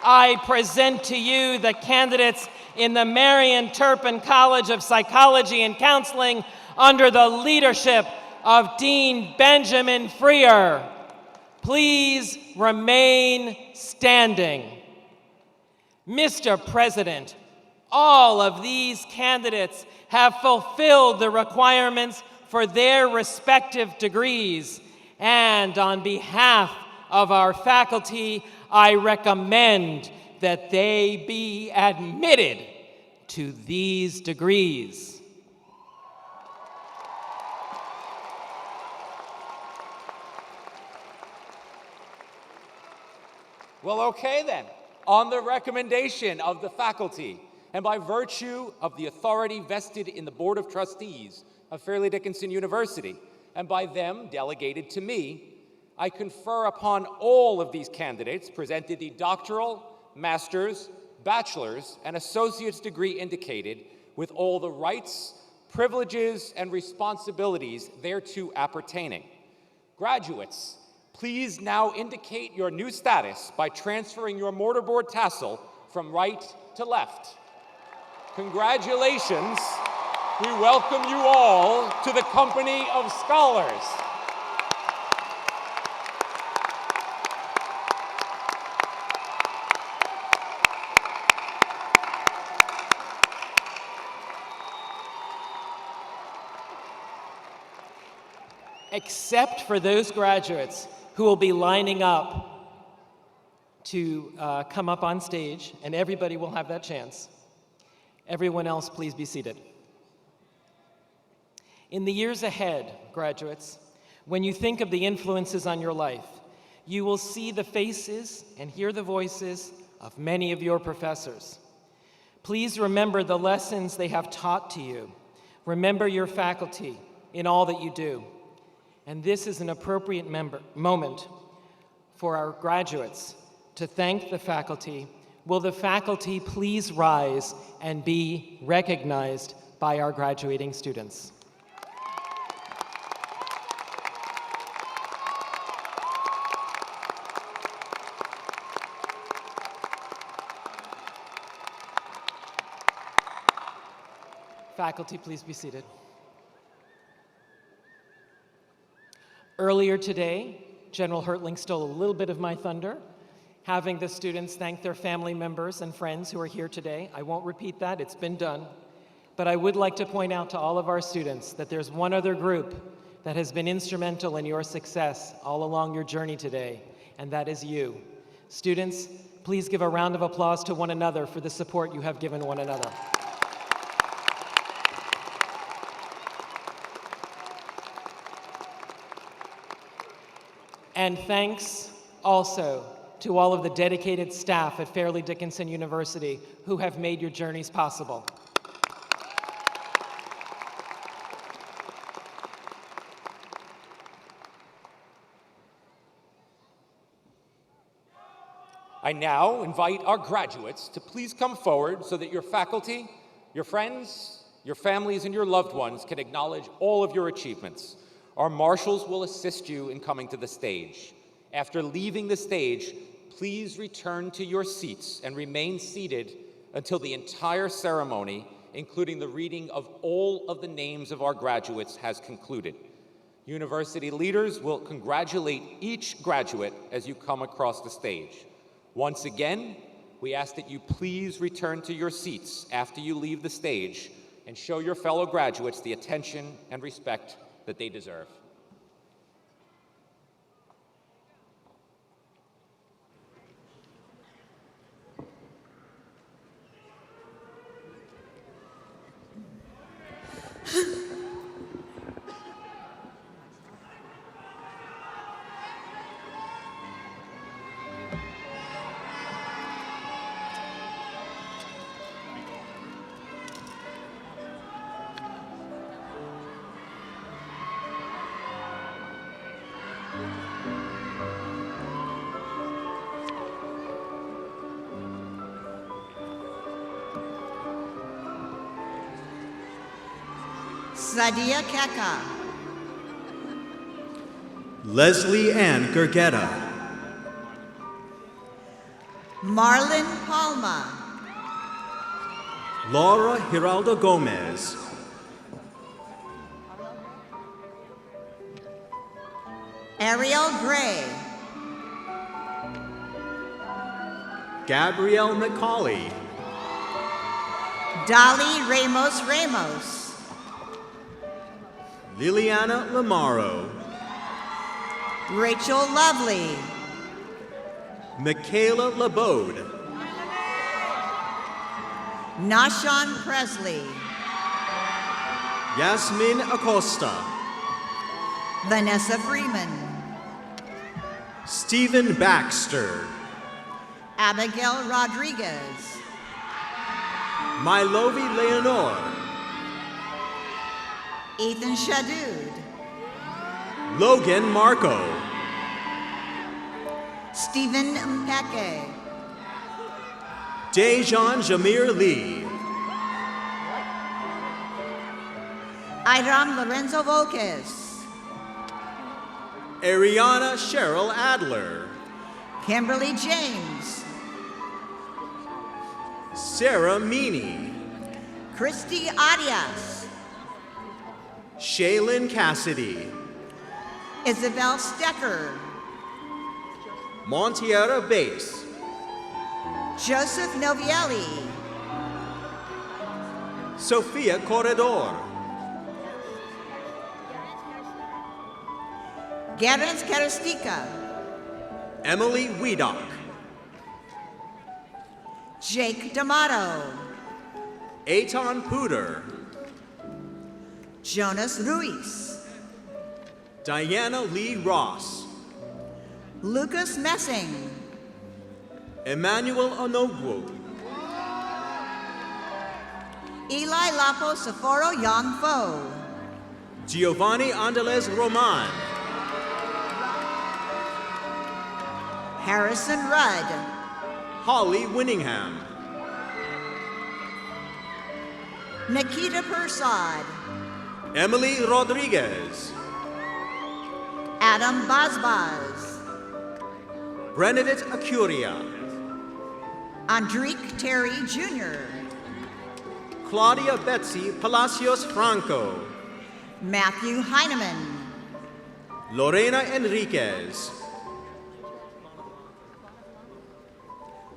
I present to you the candidates in the Marion Turpin College of Psychology and Counseling under the leadership of Dean Benjamin Freer. Please remain standing. Mr. President, all of these candidates have fulfilled the requirements for their respective degrees, and on behalf of our faculty, I recommend that they be admitted to these degrees. Well, okay then. On the recommendation of the faculty, and by virtue of the authority vested in the Board of Trustees of Fairleigh Dickinson University, and by them delegated to me, I confer upon all of these candidates presented the doctoral, master's, bachelor's, and associate's degree indicated, with all the rights, privileges, and responsibilities thereto appertaining. Graduates, please now indicate your new status by transferring your mortarboard tassel from right to left. Congratulations. We welcome you all to the company of scholars. Except for those graduates who will be lining up to come up on stage, and everybody will have that chance. Everyone else, please be seated. In the years ahead, graduates, when you think of the influences on your life, you will see the faces and hear the voices of many of your professors. Please remember the lessons they have taught to you. Remember your faculty in all that you do. And this is an appropriate moment for our graduates to thank the faculty. Will the faculty please rise and be recognized by our graduating students? Faculty, please be seated. Earlier today, General Hertling stole a little bit of my thunder, having the students thank their family members and friends who are here today. I won't repeat that, it's been done. But I would like to point out to all of our students that there's one other group that has been instrumental in your success all along your journey today, and that is you. Students, please give a round of applause to one another for the support you have given one another. And thanks also to all of the dedicated staff at Fairleigh Dickinson University who have made your journeys possible. I now invite our graduates to please come forward so that your faculty, your friends, your families, and your loved ones can acknowledge all of your achievements. Our marshals will assist you in coming to the stage. After leaving the stage, please return to your seats and remain seated until the entire ceremony, including the reading of all of the names of our graduates, has concluded. University leaders will congratulate each graduate as you come across the stage. Once again, we ask that you please return to your seats after you leave the stage and show your fellow graduates the attention and respect that they deserve. Sadia Keka. Leslie Ann Gergetta. Marlon Palma. Laura Giraldo Gomez. Ariel Gray. Gabrielle McCauley. Dolly Ramos Ramos. Liliana Lamaro. Rachel Lovely. Michaela Labode. Nashon Presley. Yasmin Acosta. Vanessa Freeman. Stephen Baxter. Abigail Rodriguez. Mylovi Leonor. Ethan Shadud. Logan Marco. Stephen Mpeke. Dejan Jameer Lee. Iram Lorenzo Volkes. Ariana Cheryl Adler. Kimberly James. Sarah Meany. Christy Arias. Shaylin Cassidy. Isabel Stecker. Montiera Bass. Joseph Novielli. Sofia Corredor. Garance Karastika. Emily Wiedock. Jake D'Amato. Eitan Puder. Jonas Ruiz. Diana Lee Ross. Lucas Messing. Emmanuel Onogwu. Eli Lapo Saforo Yang Fo. Giovanni Andeles Roman. Harrison Rudd. Holly Winningham. Nikita Persad. Emily Rodriguez. Adam Bazbaz. Bernadette Acuria. Andrique Terry Jr. Claudia Betsy Palacios Franco. Matthew Heineman. Lorena Enriquez.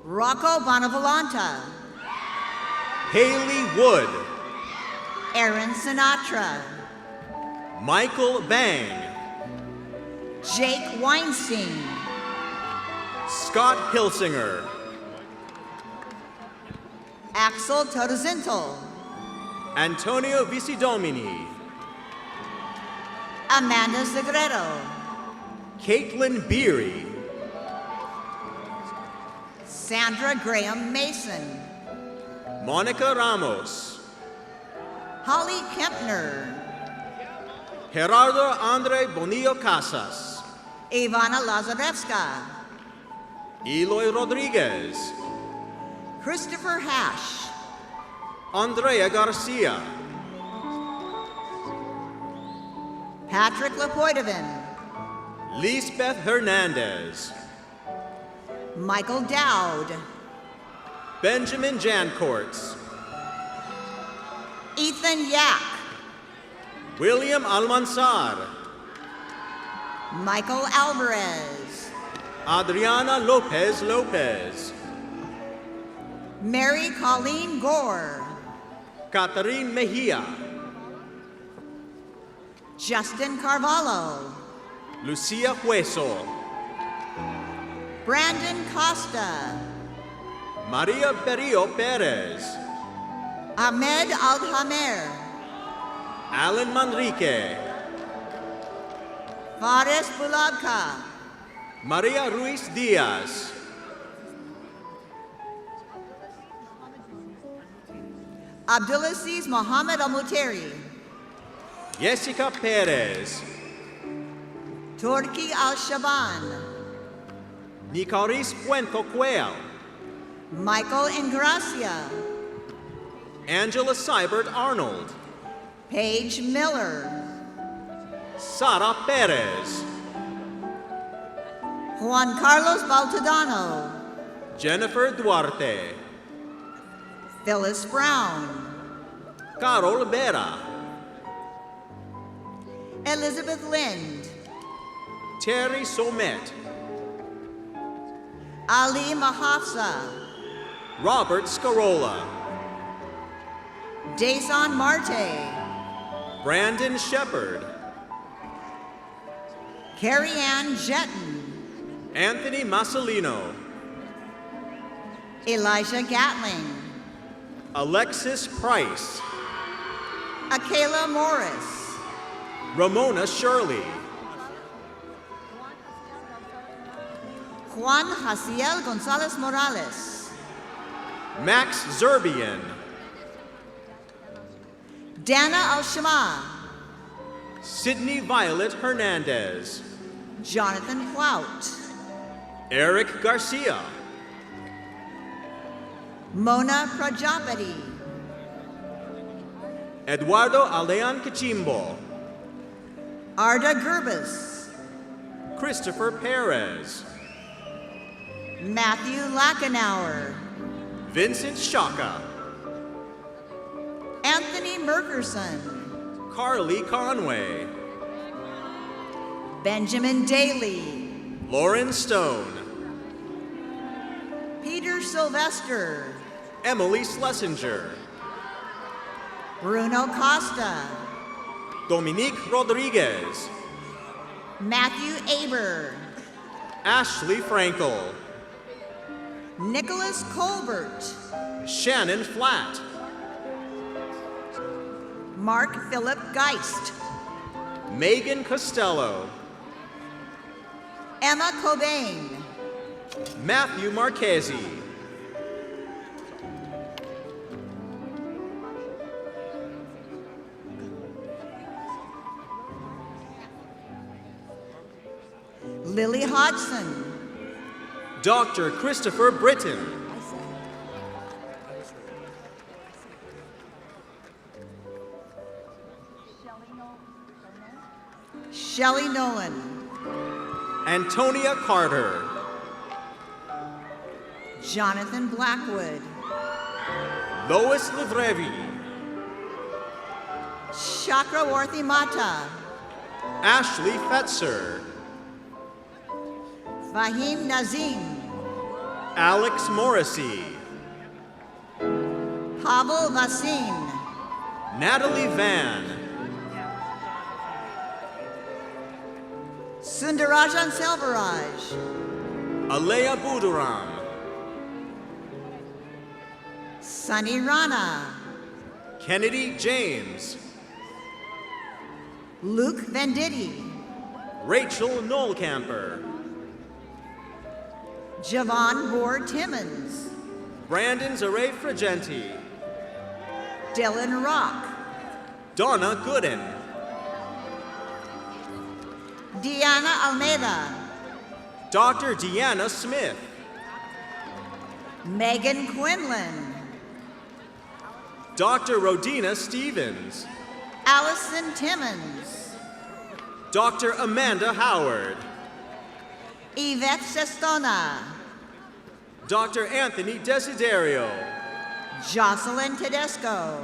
Rocco Bonavolanta. Haley Wood. Aaron Sinatra. Michael Bang. Jake Weinstein. Scott Hilsinger. Axel Todozintel. Antonio Visidomini. Amanda Segredo. Caitlin Beery. Sandra Graham Mason. Monica Ramos. Holly Kempner. Gerardo Andre Bonillo Casas. Ivana Lazarevska. Eloy Rodriguez. Christopher Hash. Andrea Garcia. Patrick Lepoidovin. Lisbeth Hernandez. Michael Dowd. Benjamin Jancourts. Ethan Yak. William Almanzar. Michael Alvarez. Adriana Lopez Lopez. Mary Colleen Gore. Catherine Mejia. Justin Carvalho. Lucia Hueso. Brandon Costa. Maria Berrio Perez. Ahmed Alhamer. Alan Manrique. Fares Bulabka. Maria Ruiz Diaz. Abdulaziz Mohammed Al-Muteri. Jessica Perez. Turki Al-Shaban. Nicaris Puento Cuel. Michael Ingracia. Angela Seibert Arnold. Paige Miller. Sara Perez. Juan Carlos Baltodano. Jennifer Duarte. Phyllis Brown. Carol Vera. Elizabeth Lind. Terry Somet. Ali Mahafsa. Robert Scarola. Dason Marte. Brandon Shepard. Carrie Ann Jetton. Anthony Massolino. Elijah Gatling. Alexis Price. Akela Morris. Ramona Shirley. Juan Jaciel Gonzalez Morales. Max Zerbian. Dana Al-Shama. Sydney Violet Hernandez. Jonathan Plout. Eric Garcia. Mona Prajapati, Eduardo Alean Kachimbo, Arda Gerbis, Christopher Perez, Matthew Lachenauer, Vincent Shaka, Anthony Merkerson, Carly Conway, Benjamin Daly, Lauren Stone, Peter Sylvester, Emily Schlesinger, Bruno Costa, Dominique Rodriguez, Matthew Aber, Ashley Frankel, Nicholas Colbert, Shannon Flatt, Mark Philip Geist, Megan Costello, Emma Cobain, Matthew Marchese, Lily Hodgson, Dr. Christopher Britton, Shelley Nolan, Antonia Carter, Jonathan Blackwood, Lois Lavrevi, Chakraworthy Mata, Ashley Fetzer, Fahim Nazim, Alex Morrissey, Pavel Vasim, Natalie Van, Sundarajan Selvaraj, Alea Buduram, Sunny Rana, Kennedy James, Luke Venditti, Rachel Nollcamper, Javon Bohr Timmons, Brandon Zaray Fragenti, Dylan Rock, Donna Gooden, Deanna Almeida, Dr. Deanna Smith, Megan Quinlan, Dr. Rodina Stevens, Allison Timmons, Dr. Amanda Howard, Yvette Sestona, Dr. Anthony Desiderio, Jocelyn Tedesco,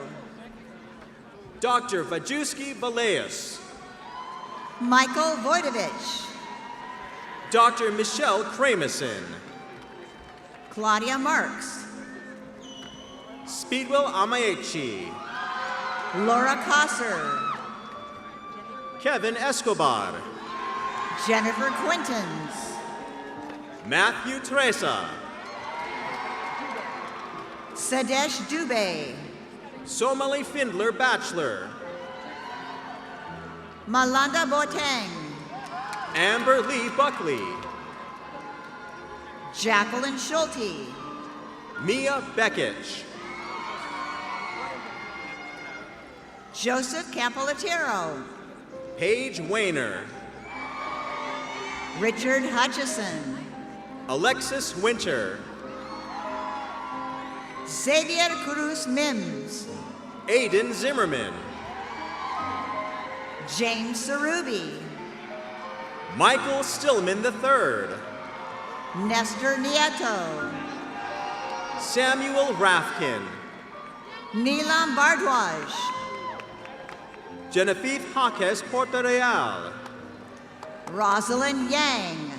Dr. Vajuski Valeas, Michael Voidovich, Dr. Michelle Kramerson, Claudia Marks, Speedwell Amaechi, Laura Kosser, Kevin Escobar, Jennifer Quintons, Matthew Tresa, Sadesh Dubey, Somali Findler Bachelor, Malanda Boateng, Amber Lee Buckley, Jacqueline Schulte, Mia Bekich, Joseph Capolatero, Paige Weiner, Richard Hutchison, Alexis Winter, Xavier Cruz Mims, Aiden Zimmerman, James Sarubi, Michael Stillman III, Nestor Nieto, Samuel Rafkin, Neelam Bardwaj, Genevieve Jaques Portareal, Rosalind Yang,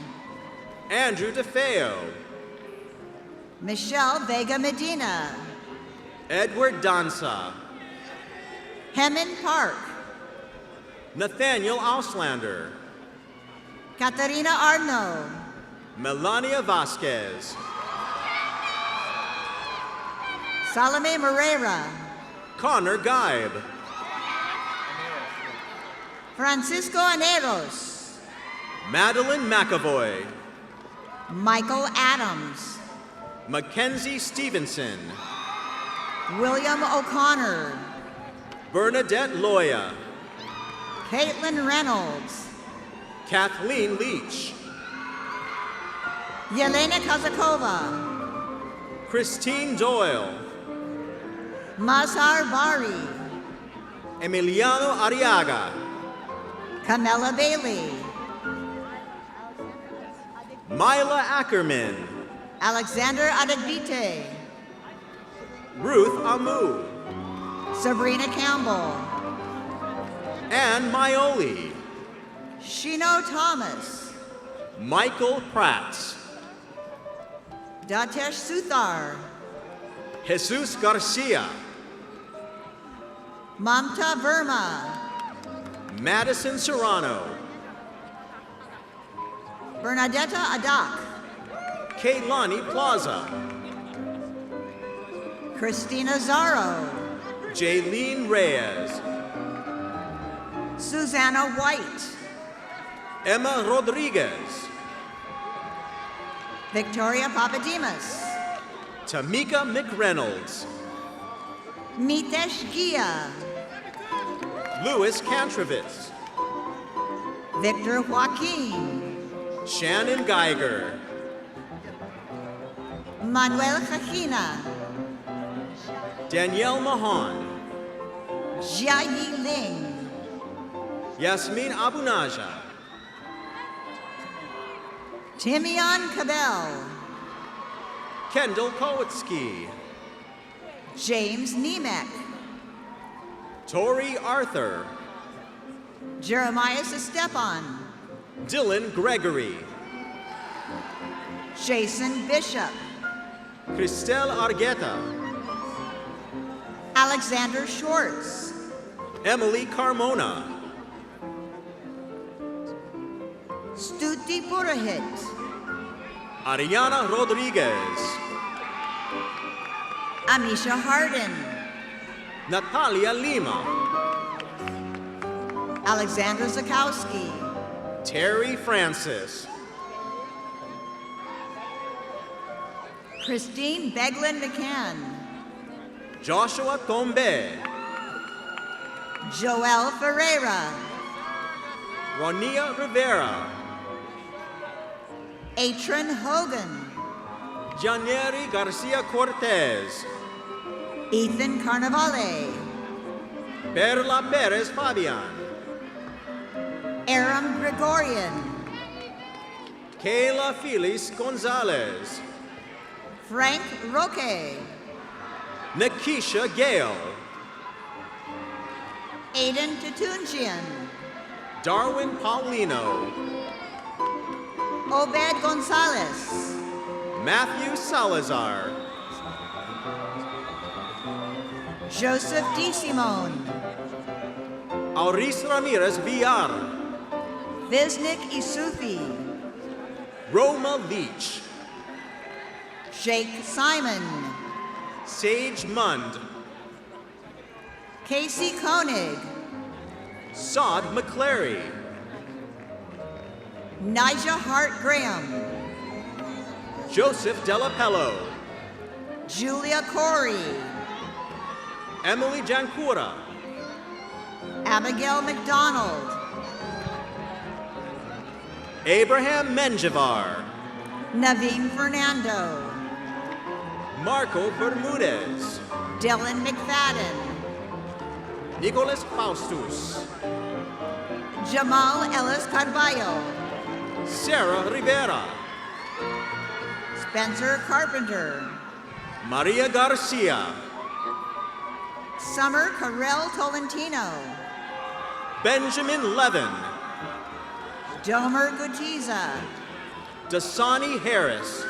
Andrew DeFeo, Michelle Vega Medina, Edward Danza, Hemin Park, Nathaniel Auslander, Katarina Arno, Melania Vasquez, Salome Moreira, Connor Geib, Francisco Aneros, Madeline McAvoy, Michael Adams, Mackenzie Stevenson, William O'Connor, Bernadette Loya, Caitlin Reynolds, Kathleen Leach, Yelena Kazakova, Christine Doyle, Mazhar Bari, Emiliano Arriaga, Camilla Bailey, Mila Ackerman, Alexander Adegbite, Ruth Amu, Sabrina Campbell, Ann Maioli, Shino Thomas, Michael Pratt, Datesh Suthar, Jesus Garcia, Mamta Verma, Madison Serrano, Bernadetta Adak, Kaylani Plaza, Christina Zaro, Jaylene Reyes, Susanna White, Emma Rodriguez, Victoria Papademos, Tamika McReynolds, Mitesh Gia, Louis Kantrovitz, Victor Joaquin, Shannon Geiger, Manuel Cajina, Danielle Mahan, Jia Yi Ling, Yasmin Abunaja, Timian Cabell, Kendall Kowitsky, James Nemec, Tori Arthur, Jeremiah Sestepan, Dylan Gregory, Jason Bishop, Cristel Argueta, Alexander Schwartz, Emily Carmona, Stuti Purahit, Ariana Rodriguez, Amisha Harden, Natalia Lima, Alexandra Zakowski, Terry Francis, Christine Beglin McCann, Joshua Combe, Joel Ferreira, Ronia Rivera, Atron Hogan, Janeri Garcia Cortez, Ethan Carnavale, Perla Perez Fabian, Aram Gregorian, Kayla Feliz Gonzalez, Frank Roque, Nikisha Gale, Aiden Tutunjian, Darwin Paulino, Obed Gonzalez, Matthew Salazar, Joseph D. Simone, Auris Ramirez Villar, Visnik Isufi, Roma Leach, Jake Simon, Sage Mund, Casey Koenig, Sod McClary, Nigel Hart Graham, Joseph Delapello, Julia Corey, Emily Jancura, Abigail McDonald, Abraham Menjivar, Naveen Fernando, Marco Bermudez, Dylan McFadden, Nicolas Faustus, Jamal Ellis Carballo, Sarah Rivera, Spencer Carpenter, Maria Garcia, Summer Carell Tolentino, Benjamin Levin, Domer Gutiza, Dasani Harris,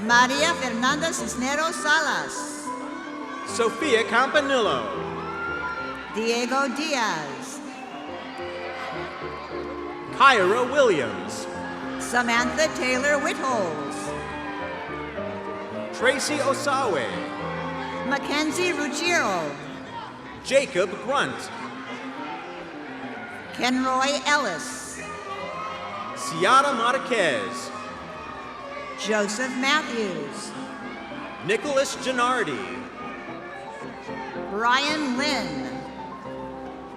Maria Fernanda Cisneros Salas, Sophia Campanillo, Diego Diaz, Kyra Williams, Samantha Taylor Whitholes, Tracy Osawe, Mackenzie Ruggiero, Jacob Grunt, Kenroy Ellis, Ciara Marquez, Joseph Matthews, Nicholas Gennardi, Brian Lynn,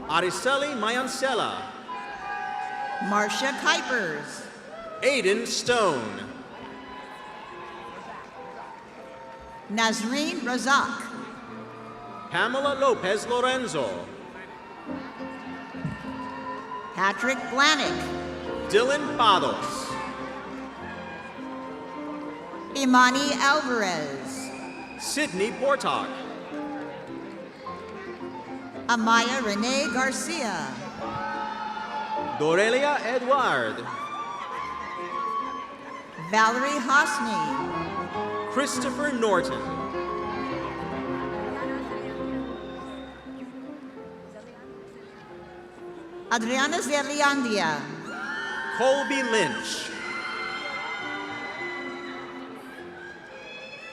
Araceli Mayancela, Marcia Kuipers, Aiden Stone, Nazreen Razak. Pamela Lopez Lorenzo. Patrick Blanick. Dylan Pados. Imani Alvarez. Sydney Portok. Amaya Renee Garcia. Dorelia Edward. Valerie Hosny. Christopher Norton. Adriana Zerliandia. Colby Lynch.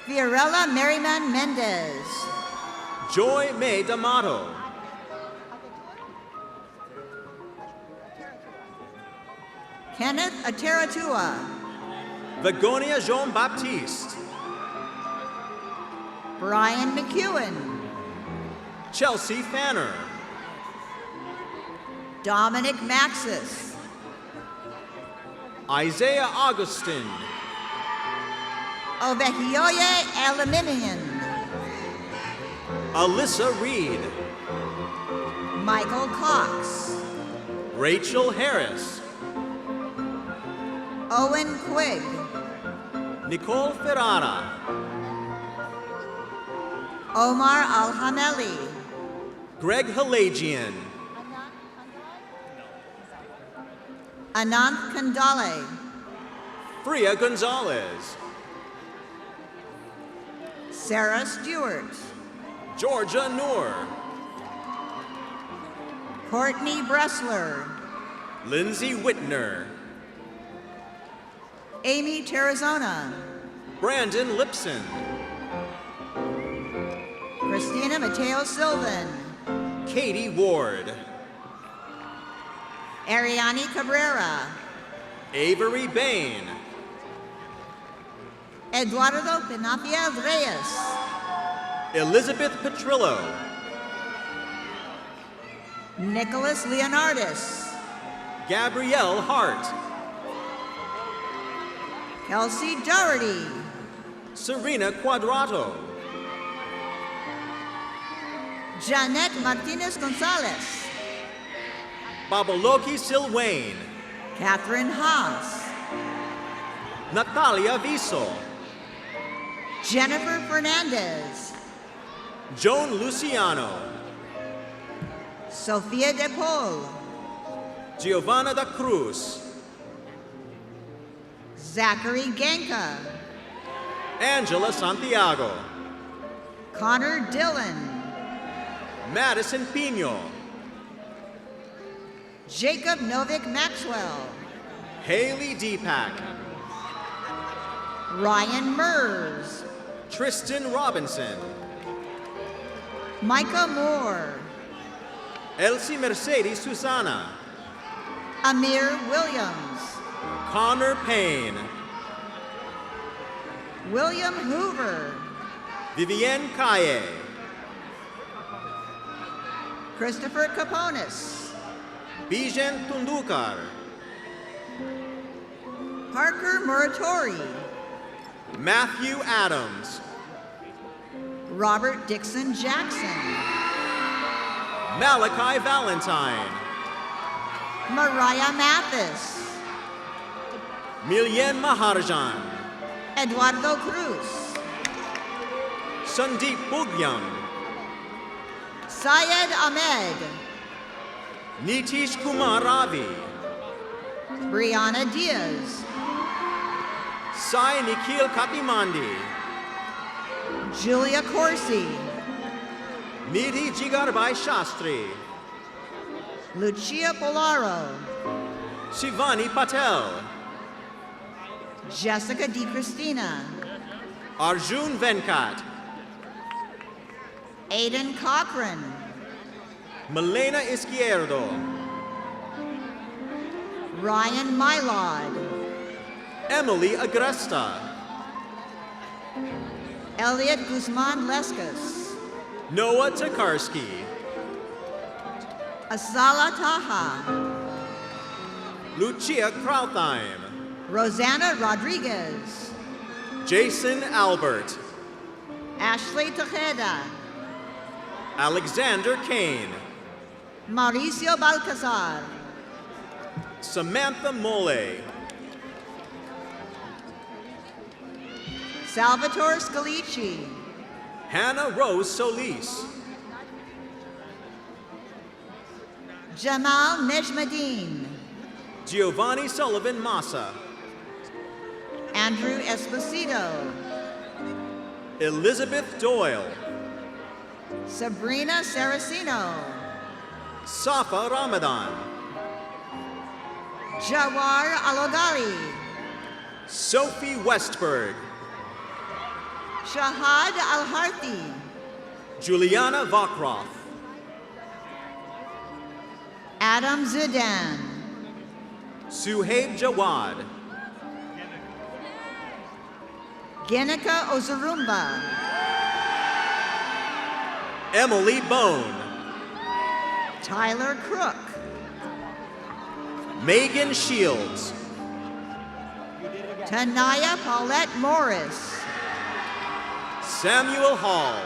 Fiorella Merriman Mendez. Joy May D'Amato. Kenneth Ateratua. Begonia Jean-Baptiste. Brian McEwen. Chelsea Fanner. Dominic Maxis. Isaiah Augustin. Ovehioye Eliminian. Alyssa Reed. Michael Cox. Rachel Harris. Owen Quigg. Nicole Ferrara. Omar Alhameli. Greg Halagian. Anant Kandale. Fria Gonzalez. Sarah Stewart. Georgia Noor. Courtney Bressler. Lindsay Whitner. Amy Terrazona. Brandon Lipson. Christina Mateo Sylvan. Katie Ward. Ariani Cabrera. Avery Bain. Eduardo Penafiel Reyes. Elizabeth Petrillo. Nicholas Leonardis. Gabrielle Hart. Kelsey Doherty. Serena Quadrato. Janet Martinez Gonzalez. Babaloki Silwain. Catherine Haas. Natalia Viso. Jennifer Fernandez. Joan Luciano. Sofia De Paul. Giovanna da Cruz. Zachary Genka. Angela Santiago. Connor Dillon. Madison Pino. Jacob Novik Maxwell. Haley Deepak. Ryan Mers. Tristan Robinson. Micah Moore. Elsie Mercedes Susana. Amir Williams. Connor Payne. William Hoover. Vivienne Kaye. Christopher Caponis. Bijan Tundukar. Parker Muratori. Matthew Adams. Robert Dixon Jackson. Malachi Valentine. Mariah Mathis. Milyen Maharajan. Eduardo Cruz. Sandeep Bugyam. Syed Ahmed. Nitish Kumar Ravi. Brianna Diaz. Sai Nikhil Katimandi. Julia Corsi. Nidhi Jigarbai Shastri. Lucia Polaro. Shivani Patel. Jessica Di Cristina. Arjun Venkat. Aiden Cochran. Melena Izquierdo. Ryan Mylod. Emily Agresta. Elliot Guzman Lescas. Noah Tokarski. Asala Taha. Lucia Krautheim. Rosanna Rodriguez. Jason Albert. Ashley Tejeda, Alexander Kane, Mauricio Balcazar, Samantha Mole, Salvatore Scalici, Hannah Rose Solis, Jamal Nejmadin, Giovanni Sullivan Massa, Andrew Esposito, Elizabeth Doyle, Sabrina Saraceno, Safa Ramadan, Jawar Alogali, Sophie Westberg, Shahad Al-Harthi, Juliana Vokroff, Adam Zidan, Suhaib Jawad, Genica Ozurumba, Emily Bone, Tyler Crook, Megan Shields, Tanaya Paulette Morris, Samuel Hall,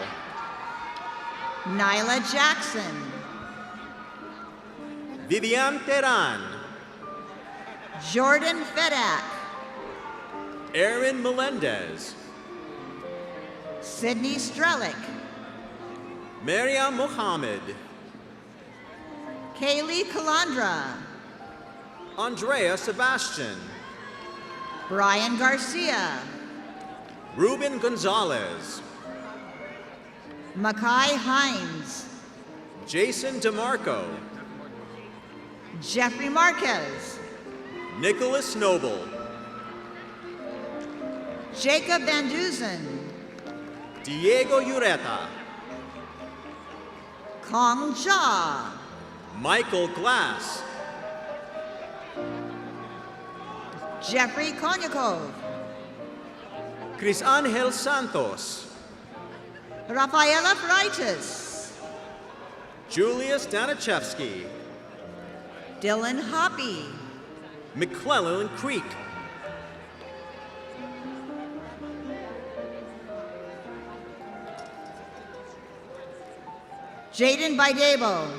Nyla Jackson, Vivian Teran, Jordan Fedak, Aaron Melendez, Sydney Strelick, Maria Mohammed, Kaylee Calandra, Andrea Sebastian, Brian Garcia, Ruben Gonzalez, Makai Hines, Jason DeMarco, Jeffrey Marquez, Nicholas Noble, Jacob Van Duzen, Diego Ureta, Kong Jia, Michael Glass, Jeffrey Konyakov, Chris Angel Santos, Rafaela Freitas, Julius Danichevsky, Dylan Hoppy, McClellan Creek, Jaden Baidebo,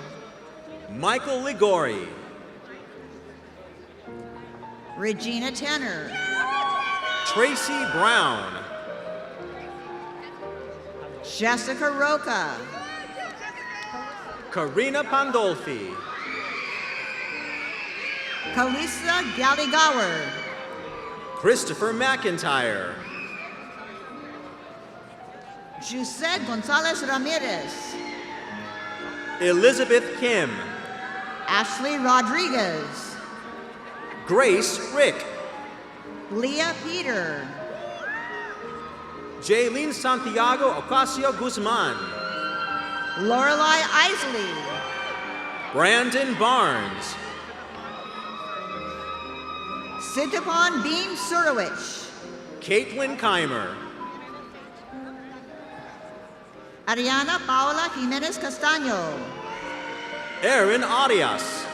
Michael Ligori, Regina Tenner, Tracy Brown, Jessica Roca, Karina Pandolfi, Kalisa Galligower, Christopher McIntyre, Jose Gonzalez Ramirez, Elizabeth Kim, Ashley Rodriguez, Grace Rick, Leah Peter, Jaylene Santiago Ocasio Guzman, Lorelei Isley, Brandon Barnes, Sitapon Beam Surowich, Caitlin Keimer, Ariana Paola Jimenez Castaño, Aaron Arias,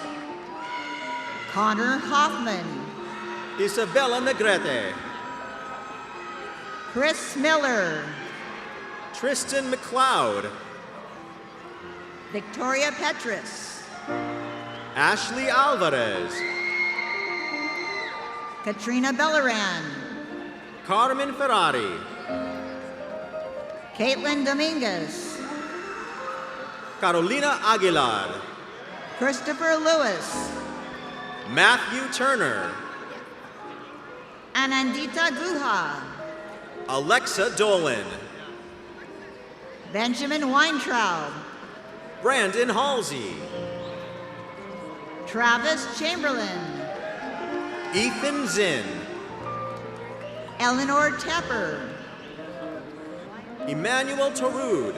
Connor Hoffman, Isabella Negrete, Chris Miller, Tristan McLeod, Victoria Petrus, Ashley Alvarez, Katrina Bellaran, Carmen Ferrari, Caitlin Dominguez, Carolina Aguilar, Christopher Lewis, Matthew Turner, Anandita Guha, Alexa Dolan, Benjamin Weintraub, Brandon Halsey, Travis Chamberlain, Ethan Zinn, Eleanor Tepper, Emmanuel Tarud,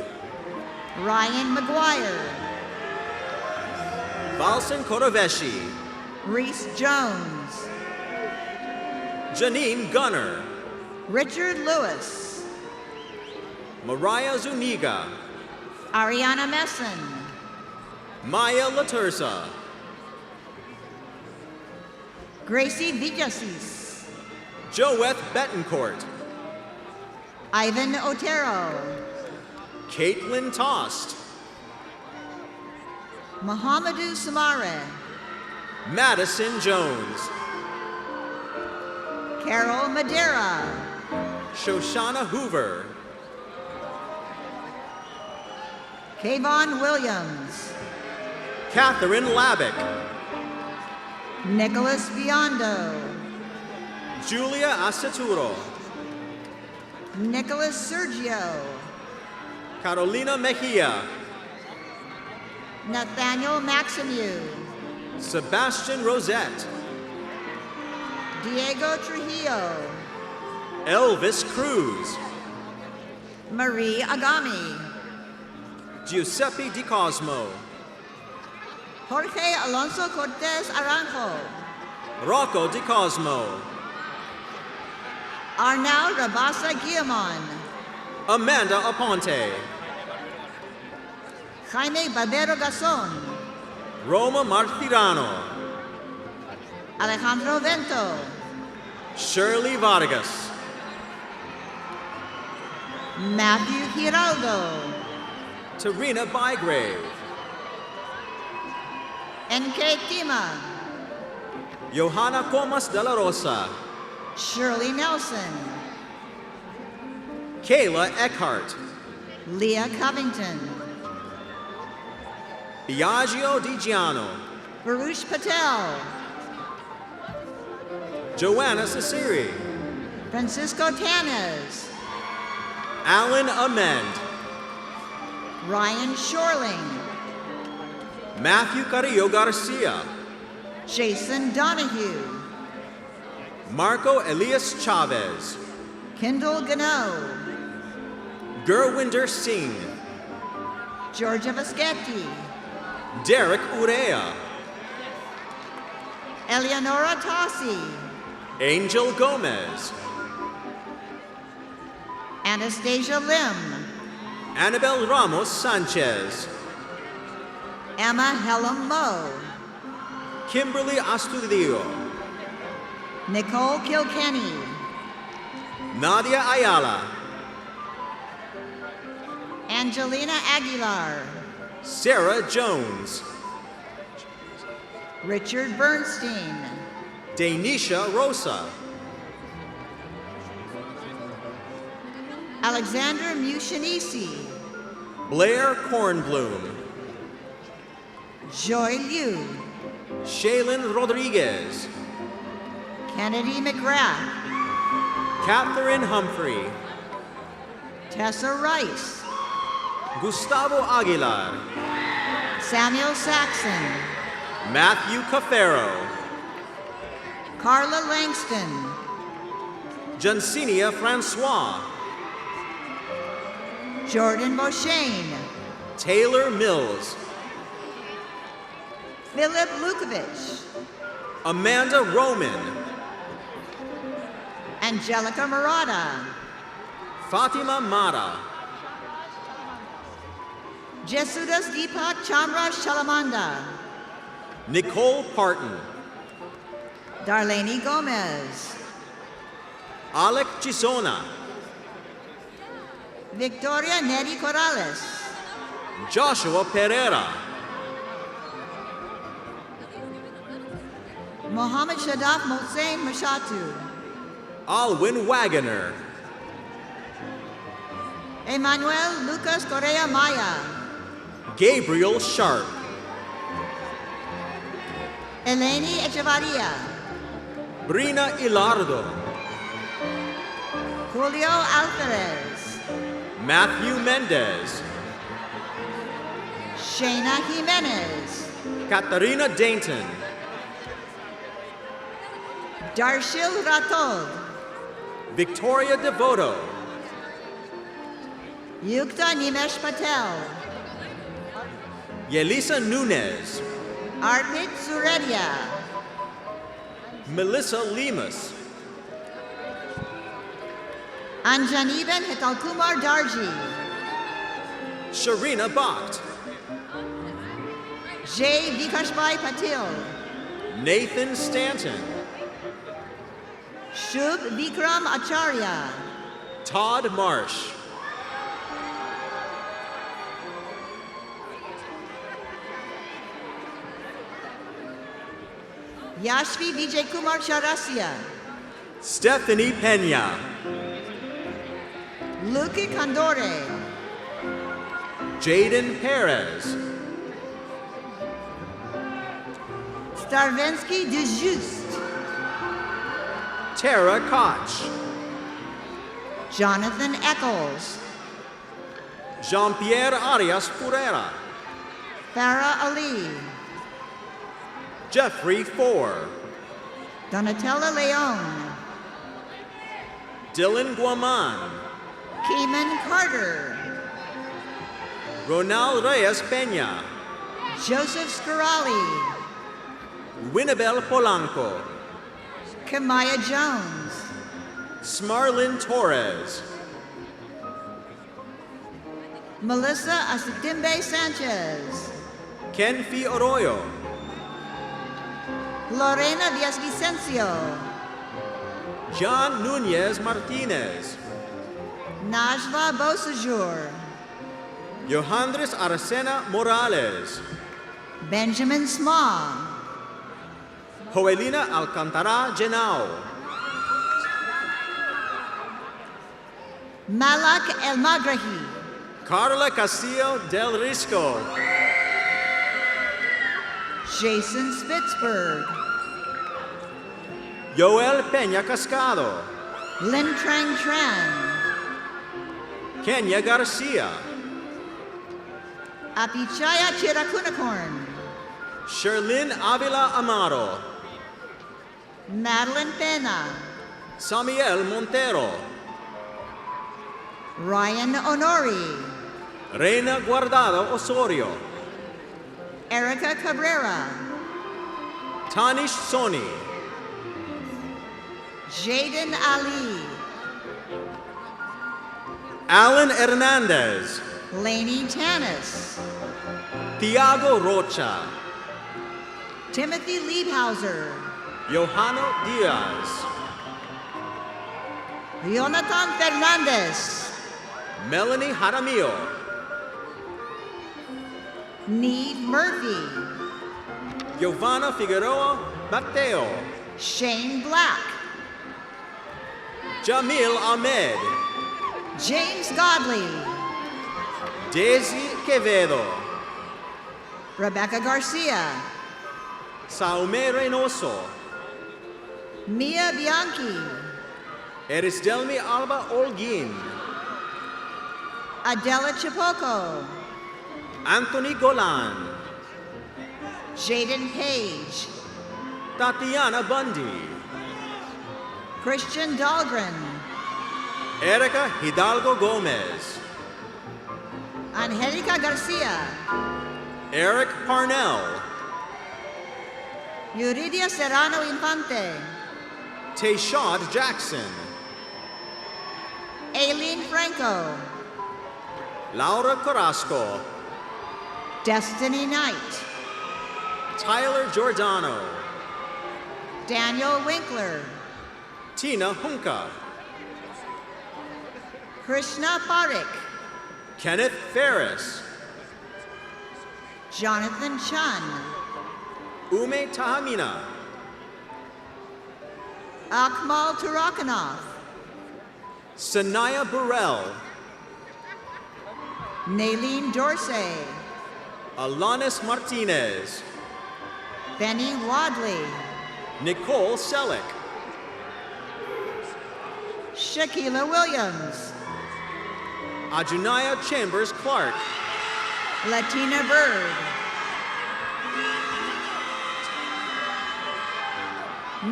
Ryan McGuire, Valsen Koroveshi, Reese Jones, Janine Gunner, Richard Lewis, Mariah Zuniga, Ariana Messon, Maya Latursa, Gracie Villasis, Joeth Betancourt, Ivan Otero, Caitlin Tost, Mohamedou Samare, Madison Jones, Carol Madeira, Shoshana Hoover, Kayvon Williams, Catherine Labick, Nicholas Biondo, Julia Aceturo, Nicholas Sergio, Carolina Mejia, Nathaniel Maximiu, Sebastian Rosette, Diego Trujillo, Elvis Cruz, Marie Agami, Giuseppe Di Cosmo, Jorge Alonso Cortez Aranjo, Rocco Di Cosmo, Arnau Rabasa Guillamon, Amanda Aponte, Jaime Barbero Gasson, Roma Martirano, Alejandro Vento, Shirley Vargas, Matthew Giraldo, Tarina Bygrave, N.K. Tima, Johanna Comas de la Rosa, Shirley Nelson, Kayla Eckhart, Leah Covington, Biagio Di Giano, Baruch Patel, Joanna Cesiri, Francisco Tanez, Alan Amend, Ryan Shorling, Matthew Carrillo Garcia, Jason Donahue, Marco Elias Chavez, Kendall Gano, Gurwinder Singh, Georgia Vaschetti, Derek Urea, Eleonora Tossi, Angel Gomez, Anastasia Lim, Annabel Ramos Sanchez, Emma Hellam Moe, Kimberly Astudillo, Nicole Kilkenny, Nadia Ayala, Angelina Aguilar, Sarah Jones, Richard Bernstein, Danisha Rosa, Alexander Mushanisi, Blair Kornblum, Joy Liu, Shaylin Rodriguez, Kennedy McGrath, Catherine Humphrey, Tessa Rice, Gustavo Aguilar, Samuel Saxon, Matthew Cafaro, Carla Langston, Jancinia Francois, Jordan Boshane, Taylor Mills, Philip Lukovich, Amanda Roman, Angelica Murata, Fatima Mata, Jesudas Deepak Chamra Shalamanda, Nicole Parton, Darlene Gomez, Alec Chisona, Victoria Neri Corrales, Joshua Pereira, Mohammed Shadaf Mohsen Mashatu, Alwyn Wagoner, Emmanuel Lucas Correa Maya, Gabriel Sharp, Eleni Echevarria, Brina Ilardo, Julio Alvarez, Matthew Mendez, Shayna Jimenez, Katarina Dainton, Darshil Ratod, Victoria Devoto, Yukta Nimesh Patel, Yelisa Nunez, Arpit Suredia, Melissa Lemus, Anjaniben Hetalkumar Darji, Sharina Bakht, Jay Vikashbhai Patil, Nathan Stanton, Shubh Vikram Acharya, Todd Marsh, Yashvi Vijay Kumar Chaurasia. Stephanie Pena. Luque Condore. Jaden Perez. Starvensky de Juste. Tara Koch. Jonathan Eccles. Jean-Pierre Arias Purera. Farah Ali. Jeffrey Four. Donatella Leone. Dylan Guaman. Keeman Carter. Ronald Reyes Peña. Joseph Scarali. Winnabel Polanco. Kamaya Jones. Smarlin Torres. Melissa Asitimbe Sanchez. Kenfi Arroyo. Lorena Villavicencio. John Nunez Martinez. Najla Beausejour. Johandres Aracena Morales. Benjamin Sma. Joelina Alcantara Genao. Malak El Magrahi. Carla Castillo del Risco. Jason Spitzberg. Joel Peña Cascado. Lin Trang Tran. Kenya Garcia. Apichaya Chiracunacorn. Sherlyn Avila Amaro. Madeline Pena. Samiel Montero. Ryan Honori. Reina Guardado Osorio. Erica Cabrera. Tanish Soni. Jaden Ali. Alan Hernandez. Lainey Tanis. Tiago Rocha. Timothy Liebhauser. Johano Diaz. Jonathan Fernandez. Melanie Jaramillo. Neve Murphy. Giovanna Figueroa Mateo. Shane Black. Jamil Ahmed. James Godley. Daisy Quevedo. Rebecca Garcia. Saume Reynoso. Mia Bianchi. Erisdelmi Alba Olguin. Adela Chipoco. Anthony Golan. Jaden Page. Tatiana Bundy. Christian Dahlgren. Erica Hidalgo Gomez. Angelica Garcia. Eric Parnell. Yuridia Serrano Infante. Tayshad Jackson. Aileen Franco. Laura Carrasco. Destiny Knight. Tyler Giordano. Daniel Winkler. Tina Hunka. Krishna Parik. Kenneth Ferris. Jonathan Chun. Ume Tahamina. Akmal Turakanov. Sanaya Burrell. Nailene Dorsey. Alanis Martinez. Benny Wadley. Nicole Selleck. Shaquila Williams. Ajunaya Chambers Clark. Latina Bird.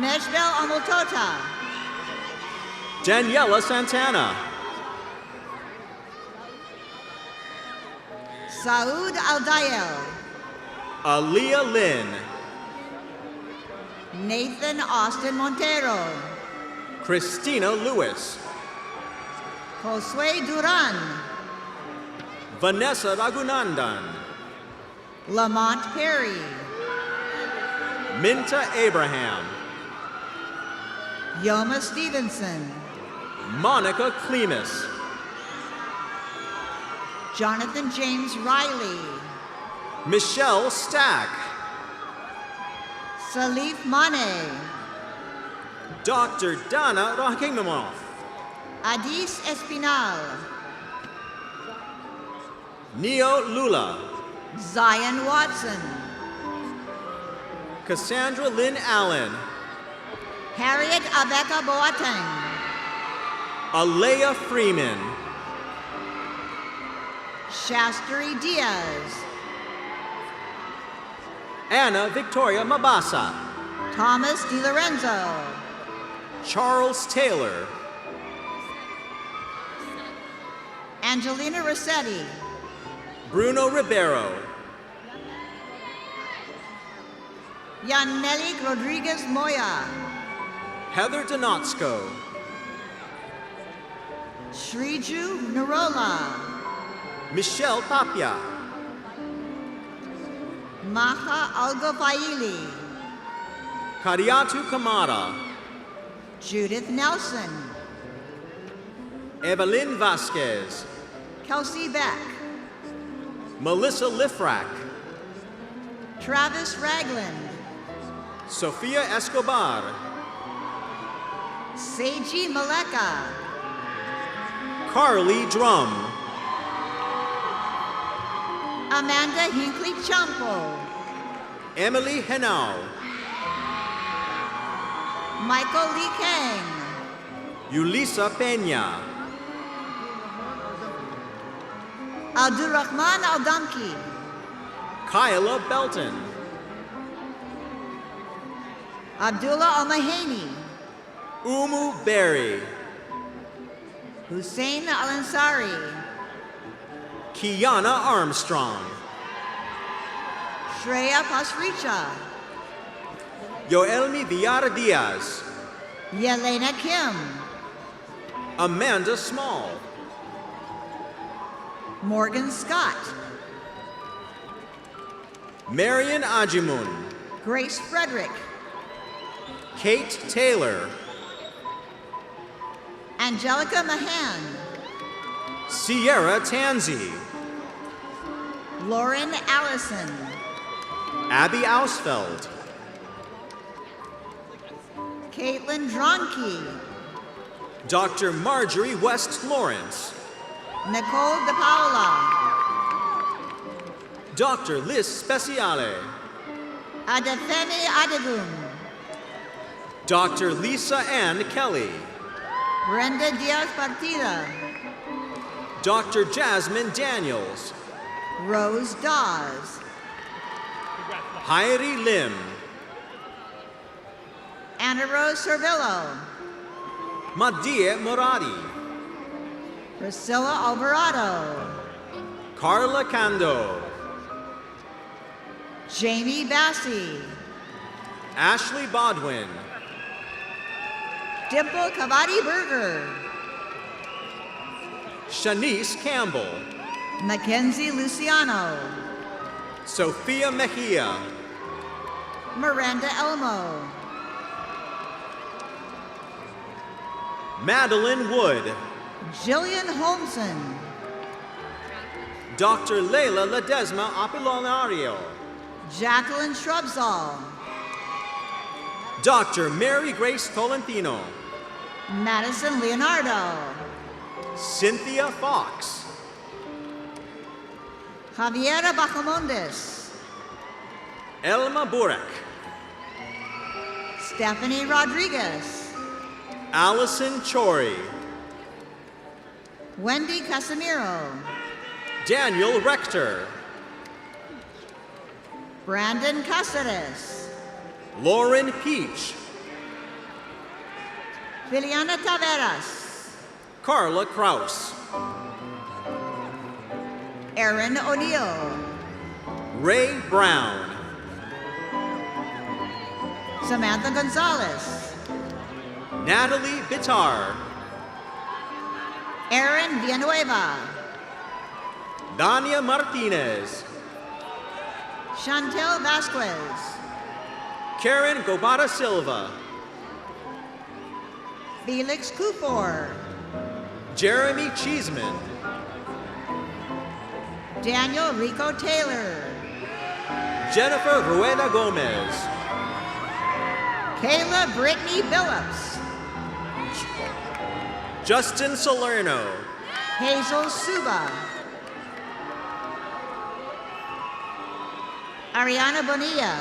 Nejbel Amultota. Daniela Santana. Saud Aldayel. Aaliyah Lynn. Nathan Austin Montero. Christina Lewis. Josue Duran. Vanessa Raghunandan. Lamont Perry. Minta Abraham. Yoma Stevenson. Monica Clemis. Jonathan James Riley. Michelle Stack. Salif Mane, Dr. Dana Rahimov, Adis Espinal, Neo Lula, Zion Watson, Cassandra Lynn Allen, Harriet Abeka Boateng, Alea Freeman, Shastri Diaz, Anna Victoria Mabasa, Thomas DiLorenzo, Charles Taylor, Angelina Rossetti, Bruno Ribeiro, Yaneli Rodriguez Moya, Heather Donatsko, Shriju Narola, Michelle Tapia, Maha Algofaili, Kariatu Kamara, Judith Nelson, Evelyn Vasquez, Kelsey Beck, Melissa Lifrak, Travis Ragland, Sofia Escobar, Seiji Maleka, Carly Drum, Amanda Hinckley Champo, Emily Henao, Michael Lee Kang, Yulisa Peña, Abdurrahman Aldamki, Kyla Belton, Abdullah Almahani, Umu Berry, Hussein Al-Ansari, Kiana Armstrong, Shreya Pasricha, Yoelmi Villar Diaz, Yelena Kim, Amanda Small, Morgan Scott, Marion Ajimun, Grace Frederick, Kate Taylor, Angelica Mahan, Sierra Tanzi, Lauren Allison, Abby Ausfeld, Caitlin Dronke, Dr. Marjorie West Lawrence, Nicole DePaula, Dr. Liz Speciale, Adefemi Adegum, Dr. Lisa Ann Kelly, Brenda Diaz Partida, Dr. Jasmine Daniels, Rose Dawes, Heidi Lim, Anna Rose Servillo, Madie Moradi, Priscilla Alvarado, Carla Cando, Jamie Bassey, Ashley Bodwin, Dimple Cavati Berger, Shanice Campbell, Mackenzie Luciano, Sophia Mejia, Miranda Elmo, Madeline Wood, Jillian Holmson, Dr. Leila Ledesma Apollinario, Jacqueline Shrubsall, Dr. Mary Grace Tolentino, Madison Leonardo, Cynthia Fox, Javiera Bacamondes, Elma Burek, Stephanie Rodriguez, Allison Chori, Wendy Casimiro, Daniel Rector, Brandon Cáceres, Lauren Peach, Filiana Taveras, Carla Kraus, Aaron O'Neill, Ray Brown, Samantha Gonzalez, Natalie Bitar, Aaron Villanueva, Dania Martinez, Chantel Vasquez, Karen Gobara Silva, Felix Kufor, Jeremy Cheeseman, Daniel Rico Taylor, Jennifer Rueda Gomez, Kayla Brittany Billups. Justin Salerno. Hazel Suba. Ariana Bonilla.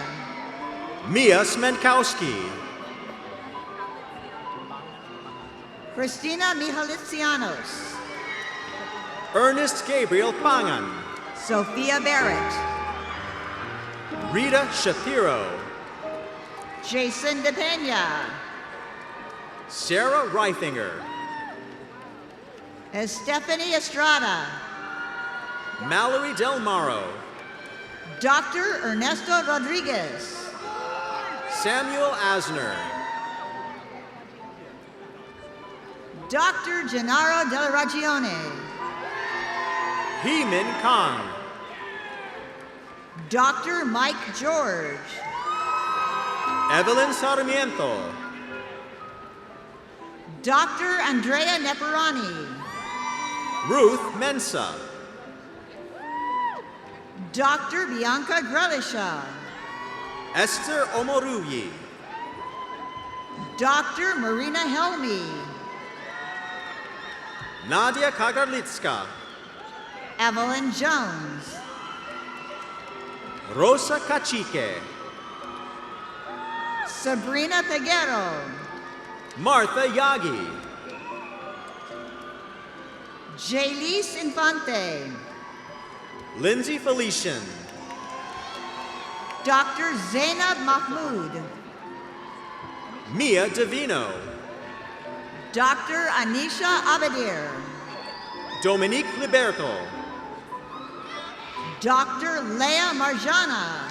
Mia Smenkowski. Christina Mihalitsianos. Ernest Gabriel Pangan. Sophia Barrett. Rita Shapiro. Jason DePena. Sarah Reithinger. Stephanie Estrada. Mallory Del Maro. Dr. Ernesto Rodriguez. Samuel Asner. Dr. Gennaro Della Ragione. Heemin Kang. Dr. Mike George. Evelyn Sarmiento. Dr. Andrea Neperani. Ruth Mensa. Dr. Bianca Grelisha. Esther Omoruyi. Dr. Marina Helmy. Nadia Kagarlitska. Evelyn Jones. Rosa Cacique. Sabrina Peguero. Martha Yagi. Jaylise Infante. Lindsay Felician. Dr. Zainab Mahmood. Mia Davino. Dr. Anisha Abadir. Dominique Liberto. Dr. Leah Marjana.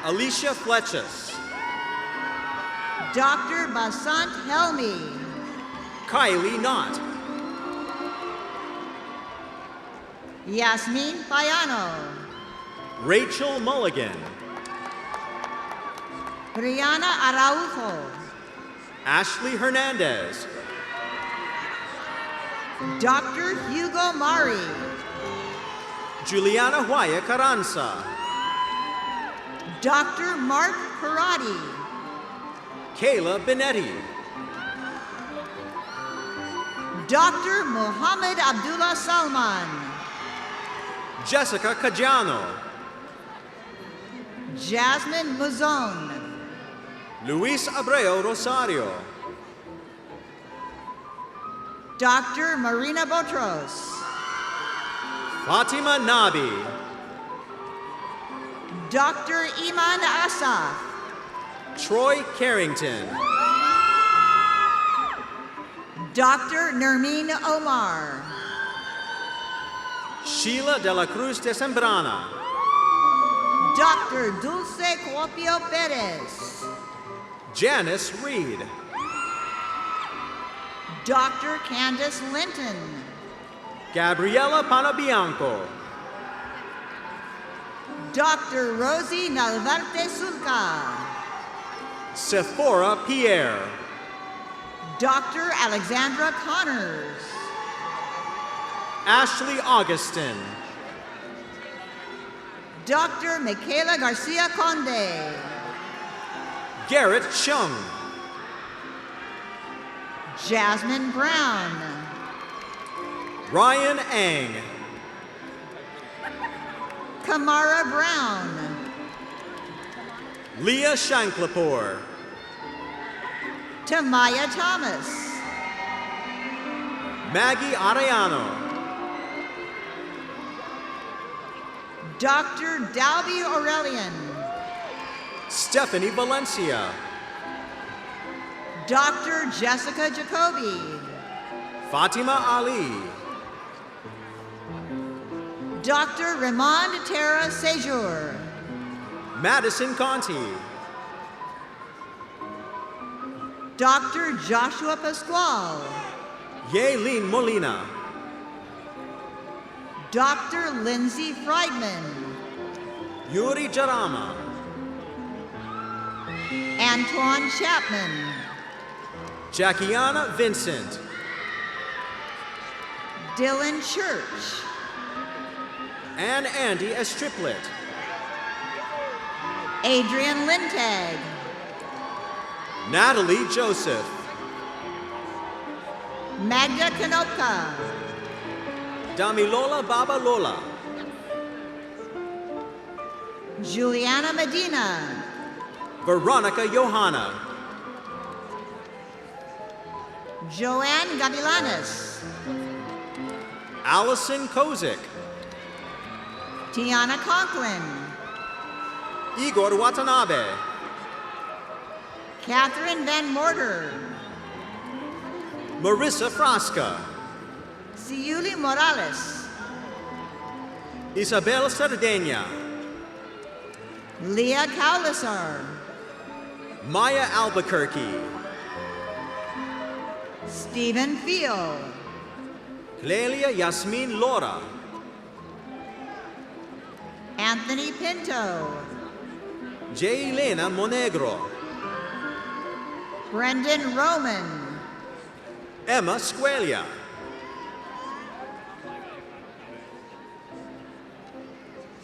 Alicia Fletches. Dr. Basant Helmi. Kylie Knott. Yasmin Payano. Rachel Mulligan. Brianna Araujo. Ashley Hernandez. Dr. Hugo Mari. Juliana Huaya Carranza. Dr. Mark Karate. Kayla Benetti. Dr. Mohammed Abdullah Salman. Jessica Cajano. Jasmine Muzon. Luis Abreu Rosario. Dr. Marina Botros. Fatima Nabi. Dr. Iman Asaf. Troy Carrington. Dr. Nermeen Omar. Sheila de la Cruz de Sembrana. Dr. Dulce Cuopio Perez. Janice Reed. Dr. Candace Linton. Gabriela Panabianco. Dr. Rosie Nalvarte Sulca. Sephora Pierre. Dr. Alexandra Connors. Ashley Augustin. Dr. Michaela Garcia Conde. Garrett Chung. Jasmine Brown. Ryan Ang. Kamara Brown. Leah Shanklapur. Tamaya Thomas. Maggie Arellano. Dr. Dalby Aurelian. Stephanie Valencia. Dr. Jessica Jacoby. Fatima Ali. Dr. Raymond Terra Sejour. Madison Conti. Dr. Joshua Pascual. Yaelin Molina. Dr. Lindsay Friedman. Yuri Jarama. Antoine Chapman. Jackiana Vincent. Dylan Church. and Andy as triplet. Adrian Lintag. Natalie Joseph. Magda Kanopka. Damilola Babalola. Juliana Medina. Veronica Johanna. Joanne Gavilanes. Allison Kozik. Tiana Conklin. Igor Watanabe. Catherine Van Morter. Marissa Frasca. Ciuli Morales. Isabel Sardegna. Leah Kaulisar. Maya Albuquerque. Stephen Field. Clelia Yasmin Lora. Anthony Pinto. J. Elena Monegro. Brendan Roman. Emma Squelia.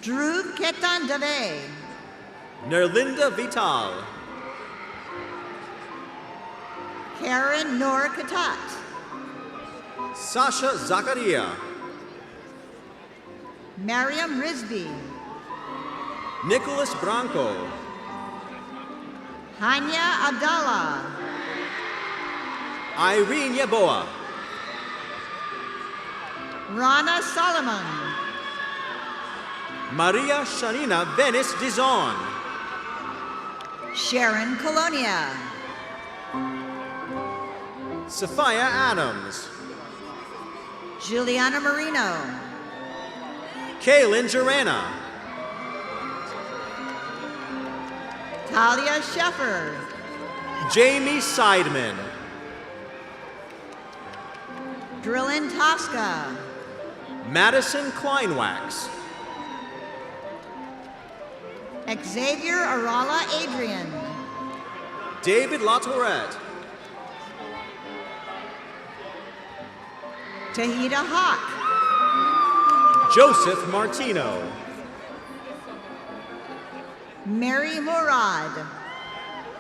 Dhruv Ketan Dave. Nerlinda Vital. Karen Noor Katat. Sasha Zakaria. Mariam Risby. Nicholas Branco. Hanya Abdallah. Irene Yaboa. Rana Solomon. Maria Shanina Venice Dizon. Sharon Colonia. Sophia Adams. Juliana Marino. Kaylin Jarana. Talia Sheffer. Jamie Seidman. Drillin Tosca. Madison Kleinwax. Xavier Arala Adrian. David Latourette. Tahita Hawk. Joseph Martino. Mary Murad.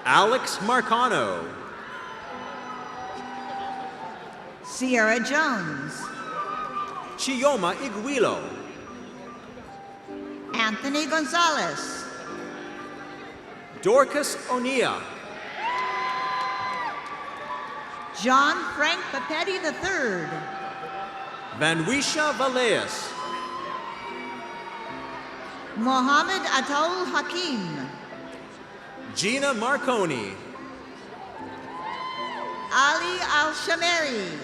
Alex Marcano. Sierra Jones. Chioma Iguilo. Anthony Gonzalez. Dorcas O'Neill. John Frank Papetti III. Vanwisha Valeas. Mohammed Ataul Hakim. Gina Marconi. Ali Al-Shameri.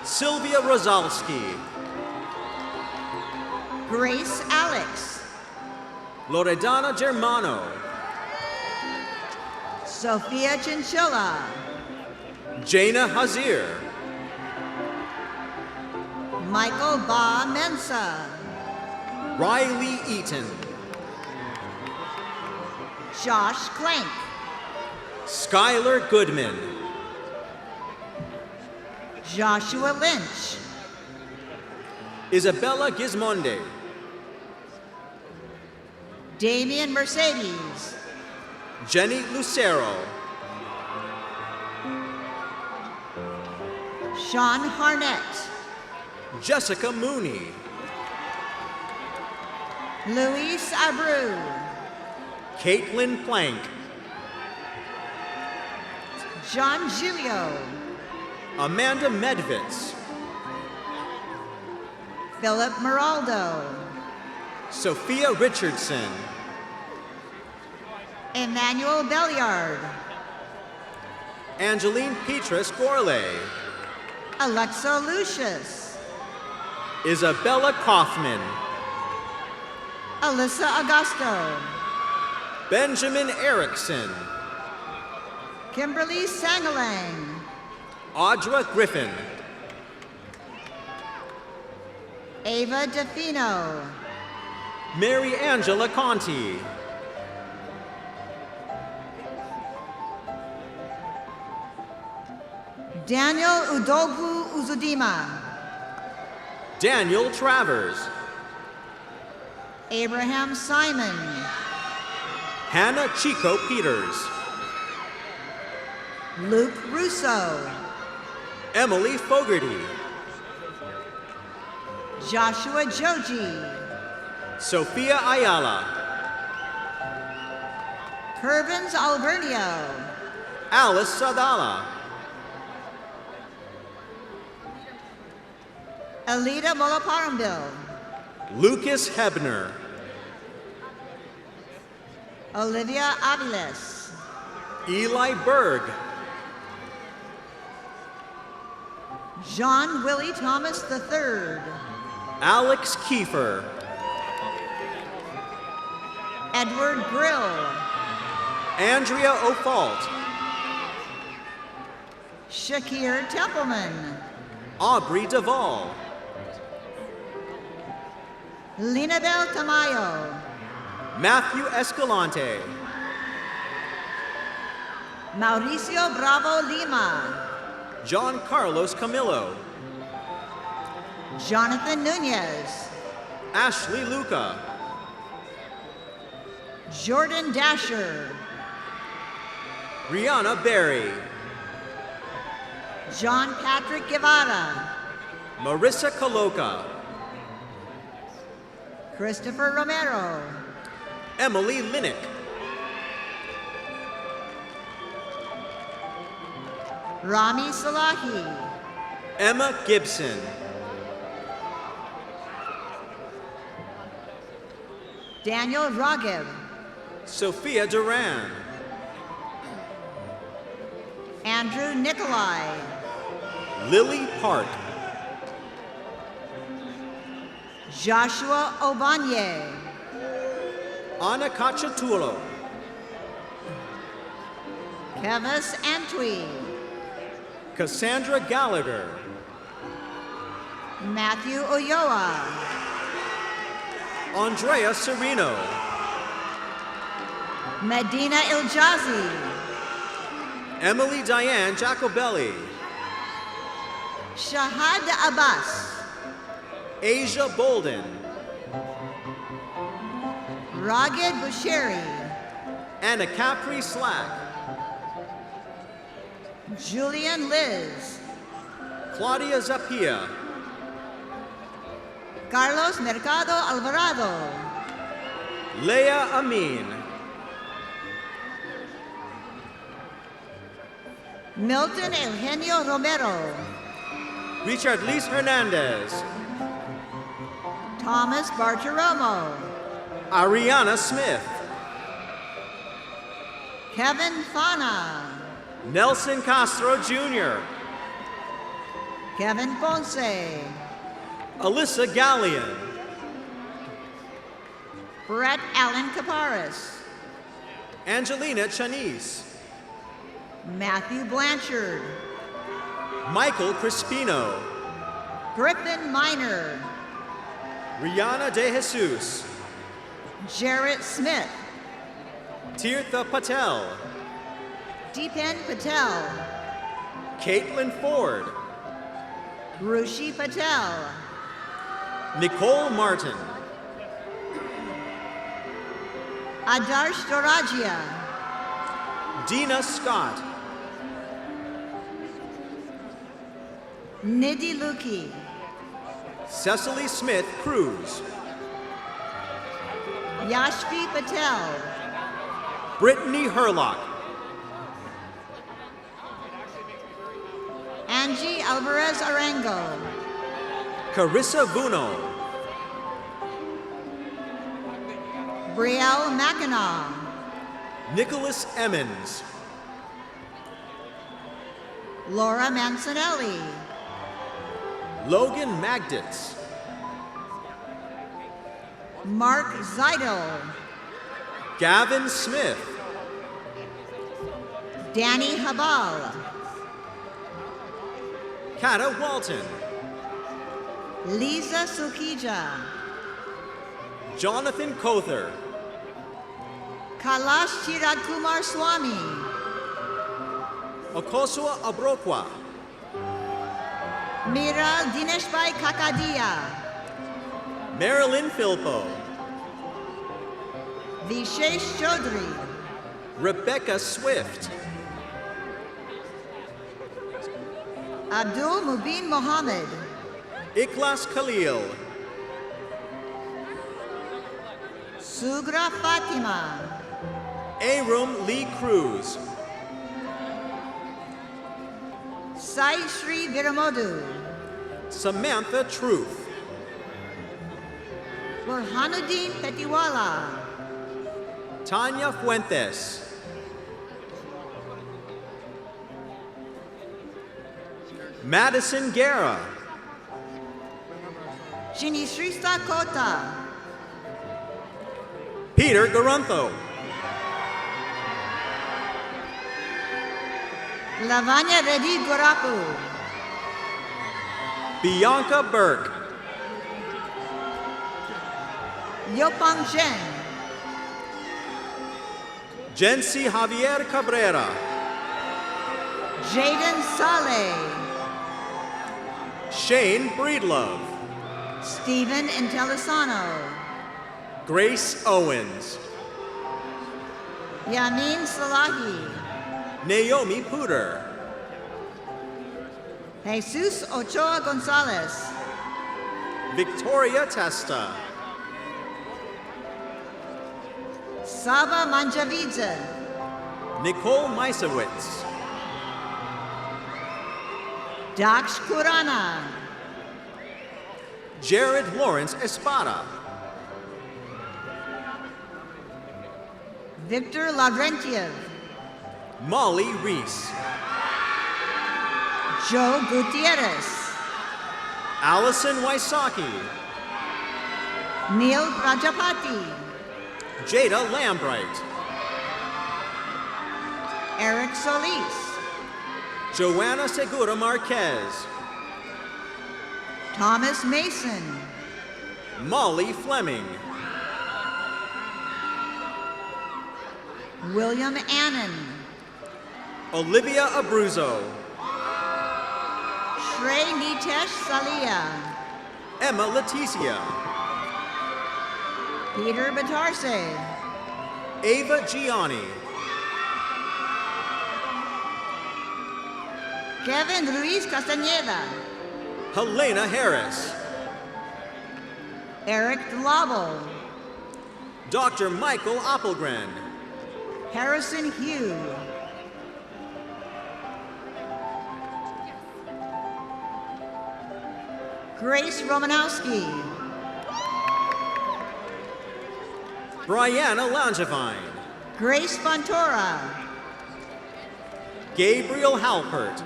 Sylvia Rosalski. Grace Alex. Loredana Germano. Sophia Chinchilla. Jaina Hazir. Michael Ba Mensa. Riley Eaton. Josh Clank. Skylar Goodman. Joshua Lynch. Isabella Gizmonde. Damian Mercedes. Jenny Lucero. Sean Harnett. Jessica Mooney. Luis Abreu. Caitlin Plank. John Giglio. Amanda Medvitz. Philip Meraldo. Sophia Richardson. Emmanuel Belliard. Angeline Petrus Gorley. Alexa Lucius. Isabella Kaufman. Alyssa Augusto. Benjamin Erickson. Kimberly Sangalang. Audra Griffin. Ava DeFino. Mary Angela Conti. Daniel Udogu Uzudima. Daniel Travers. Abraham Simon. Hannah Chico Peters. Luke Russo. Emily Fogarty, Joshua Joji. Sophia Ayala, Kervins Alvernio. Alice Sadala, Alida Molaparambil. Lucas Hebner, Olivia Aviles. Eli Berg, John Willie Thomas III. Alex Kiefer, Edward Brill. Andrea O'Falt, Shakir Templeman. Aubrey Duvall, Linabel Tamayo. Matthew Escalante, Mauricio Bravo Lima. John Carlos Camillo, Jonathan Nunez. Ashley Luca, Jordan Dasher. Rihanna Berry, John Patrick Guevara. Marissa Caloca, Christopher Romero. Emily Linick, Rami Salahi. Emma Gibson, Daniel Ragib. Sophia Duran, Andrew Nikolai. Lily Park, Joshua Obanye. Anna Cacciatulo, Kevis Antwi. Cassandra Gallagher, Matthew Oyoa. Andrea Serino, Medina Iljazi. Emily Diane Jacobelli, Shahad Abbas. Asia Bolden, Ragid Bushiri. Anna Capri Slack, Julian Liz. Claudia Zapia, Carlos Mercado Alvarado. Leah Amin, Milton Eugenio Romero. Richard Luis Hernandez, Thomas Bartiromo. Ariana Smith, Kevin Fana. Nelson Castro Jr., Kevin Ponce. Alyssa Gallion, Brett Allen Caparis. Angelina Chanice, Matthew Blanchard. Michael Crispino, Griffin Miner. Rihanna De Jesus, Jarrett Smith. Tirtha Patel, Deepan Patel. Caitlin Ford, Rushi Patel. Nicole Martin, Adarsh Doragia. Dina Scott, Nidhi Luki. Cecily Smith Cruz, Yashvi Patel. Brittany Herlock, Angie Alvarez Arango. Carissa Vuno, Brielle Mackinac. Nicholas Emmons, Laura Mancinelli. Logan Magditz, Mark Zeidel. Gavin Smith, Danny Habal. Kata Walton, Lisa Sukija. Jonathan Kother, Kailash Chirag Kumar Swami. Okosua Abrokwa, Mira Dineshbhai Kakadia. Marilyn Philpo, Vishesh Chaudhry. Rebecca Swift, Abdul Mubin Mohammed, Ikhlas Khalil, Sugra Fatima, Arum Lee Cruz, Sai Shri Viramodu, Samantha Truth, Burhanuddin Petiwala, Tanya Fuentes, Madison Guerra, Shinishrista Kota, Peter Garunto, Lavanya Reddy Gurapu, Bianca Burke, Yopang Zhen, Jency Javier Cabrera, Jaden Saleh, Shane Breedlove, Stephen Intellisano, Grace Owens, Yamin Salahi, Naomi Pooter, Jesus Ochoa Gonzalez, Victoria Testa, Saba Manjavidze, Nicole Meisowitz, Daksh Kurana, Jared Lawrence Espada, Victor Lavrentiev, Molly Reese, Joe Gutierrez, Allison Wysocki, Neil Prajapati, Jada Lambright, Eric Solis, Joanna Segura Marquez, Thomas Mason, Molly Fleming, William Annan, Olivia Abruzzo, Shrey Nitesh Salia, Emma Leticia, Peter Batarse, Ava Gianni, Kevin Ruiz Castañeda, Helena Harris, Eric Delabo, Dr. Michael Appelgren, Harrison Hugh, Grace Romanowski, Brianna Langevine, Grace Fontora, Gabriel Halpert,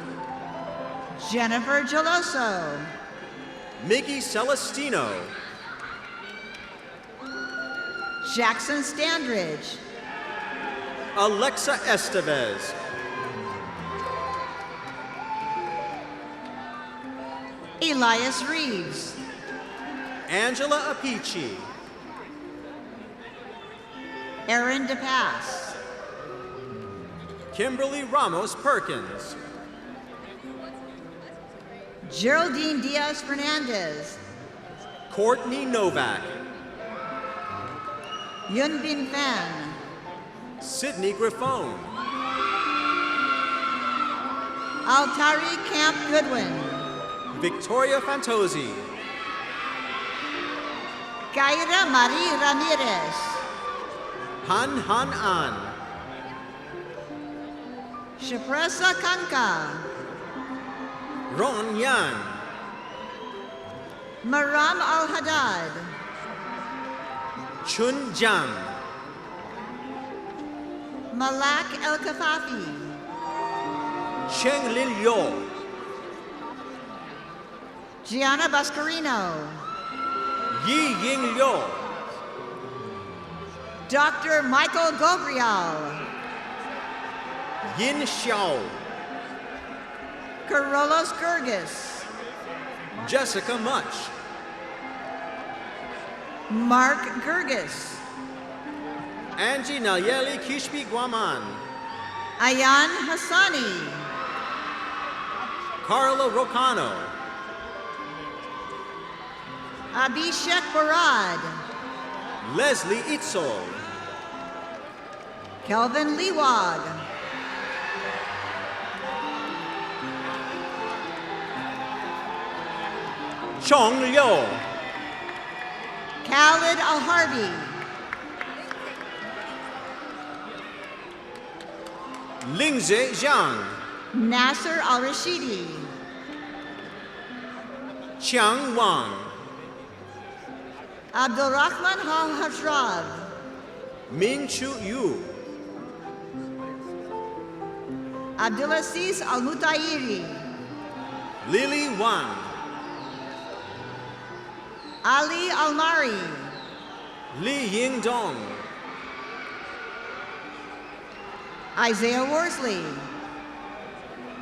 Jennifer Geloso, Miggy Celestino, Jackson Standridge, Alexa Estevez, Elias Reeves, Angela Apici, Aaron DePass, Kimberly Ramos Perkins, Geraldine Diaz Fernandez, Courtney Novak, Yun Bin Fan, Sydney Griffone, Altari Camp Goodwin, Victoria Fantozzi, Kaira Marie Ramirez, Han Han An, Shapresa Kanka, Ron Yan, Maram Al-Haddad, Chun Jan, Malak El-Kafafi, Cheng Lil Yo, Gianna Bascarino, Yi Ying Liu, Dr. Michael Gobrial, Yin Xiao, Carolus Gergis, Jessica Much, Mark Gergis, Angie Nayeli Kishpi Guaman, Ayan Hassani, Carla Rocano, Abhishek Barad, Leslie Itzol, Kelvin Liwag, Chong Liu, Khalid Al-Harbi, Lingze Zhang, Nasser Al-Rashidi, Chiang Wang, Abdulrahman Al-Hajrab, Min Chu Yu, Abdulaziz Al-Mutayiri, Lily Wang, Ali Al-Mari, Li Ying Dong, Isaiah Worsley,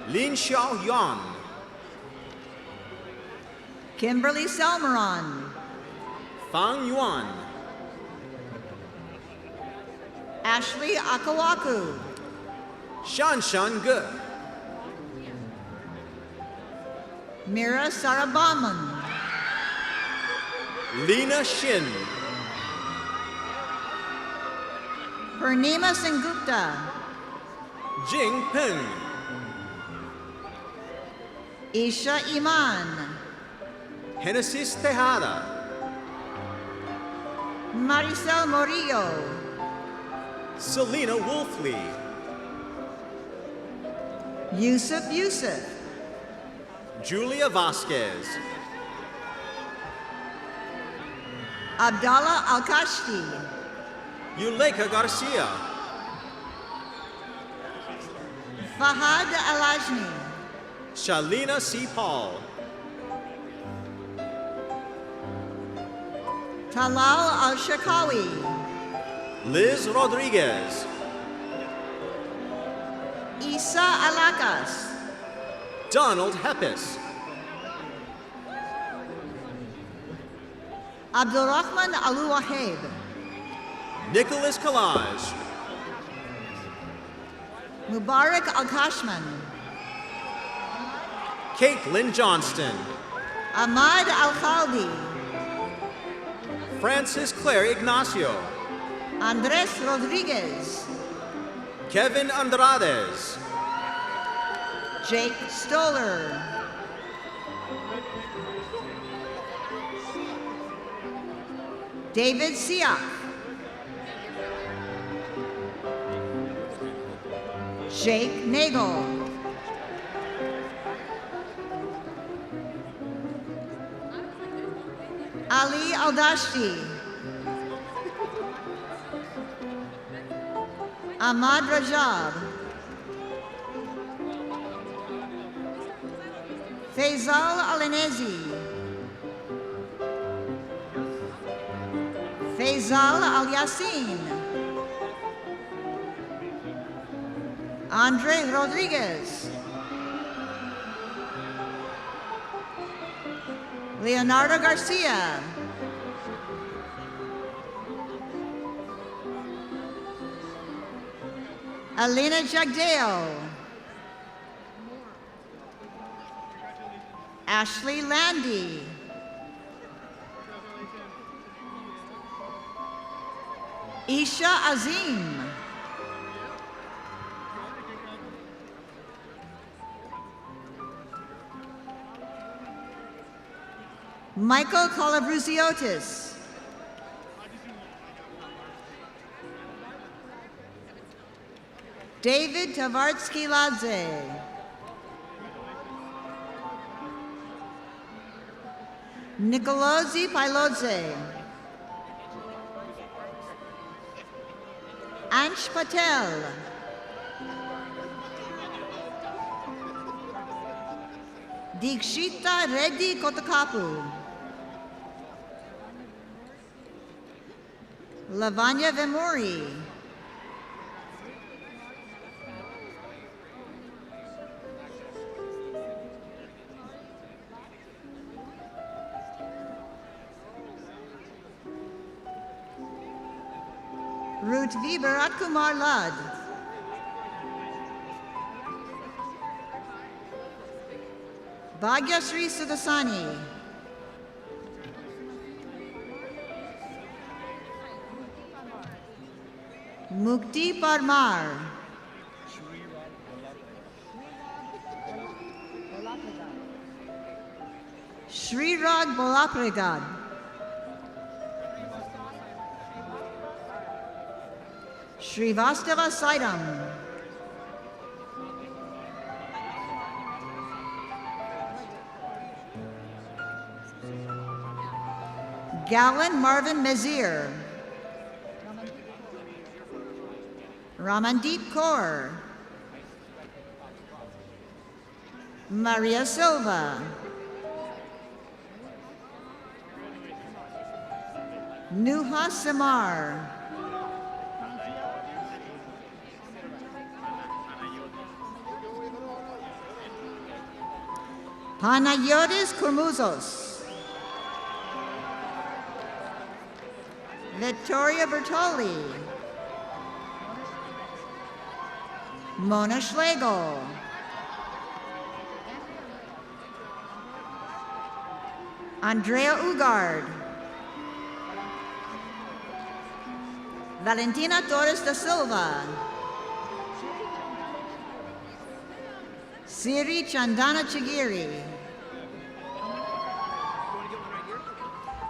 Lin Xiao Yuan, Kimberly Selmaron, Fang Yuan, Ashley Akawaku, Shan Shan Ge, Mira Sarabaman, Lena Shin, Purnima Sengupta, Jing Peng, Isha Iman, Genesis Tejada, Maricel Morillo, Selena Wolfley, Yusuf Yusuf, Julia Vasquez, Abdallah Al-Kashti, Yuleka Garcia, Fahad Al-Ajmi, Shalina C. Paul, Talal Al-Shakawi, Liz Rodriguez, Isa Alakas, Donald Heppes, Abdulrahman Al-Wahib, Nicholas Kalaj, Mubarak Al-Kashman, Caitlin Johnston, Ahmad Al-Khaldi, Francis Claire Ignacio, Andres Rodriguez, Kevin Andrades, Jake Stoller, David Siak, Jake Nagel, Ali Aldashti, Ahmad Rajab, Faisal Alinezi, Faisal Al-Yassin, Andre Rodriguez, Leonardo Garcia, Alina Jagdale, Ashley Landy, Isha Azim, Michael Colabruziotis, David Tavartsky-Ladze, Nicolozi Pailodze, Ansh Patel, Dikshita Reddy Kotakapu, Lavanya Vemuri, Rutvi Bharat Kumar Lad, Bhagyasri Sudasani, Mukti Parmar, Srirag Bolaprigad. Srivastava Saitam. Galen Marvin Mezir. Ramandeep Kaur. Maria Silva. Nuha Samar. Panayotis Kormuzos. Victoria Bertoli. Mona Schlegel. Andrea Ugard. Valentina Torres da Silva. Siri Chandana Chagiri.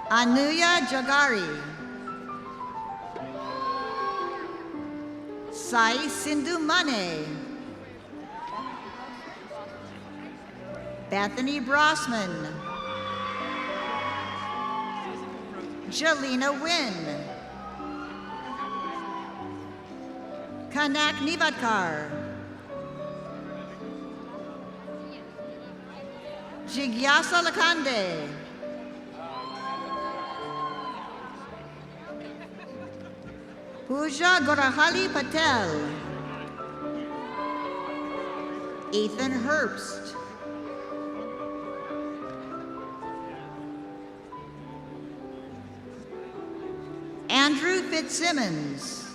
Anuya Jagari. Sai Sindhu Mane. Bethany Brossman. Jelena Wynn. Kanak Nivatkar. Jigyasa Lakande. Pooja Gorahali Patel. Ethan Herbst. Andrew Fitzsimmons.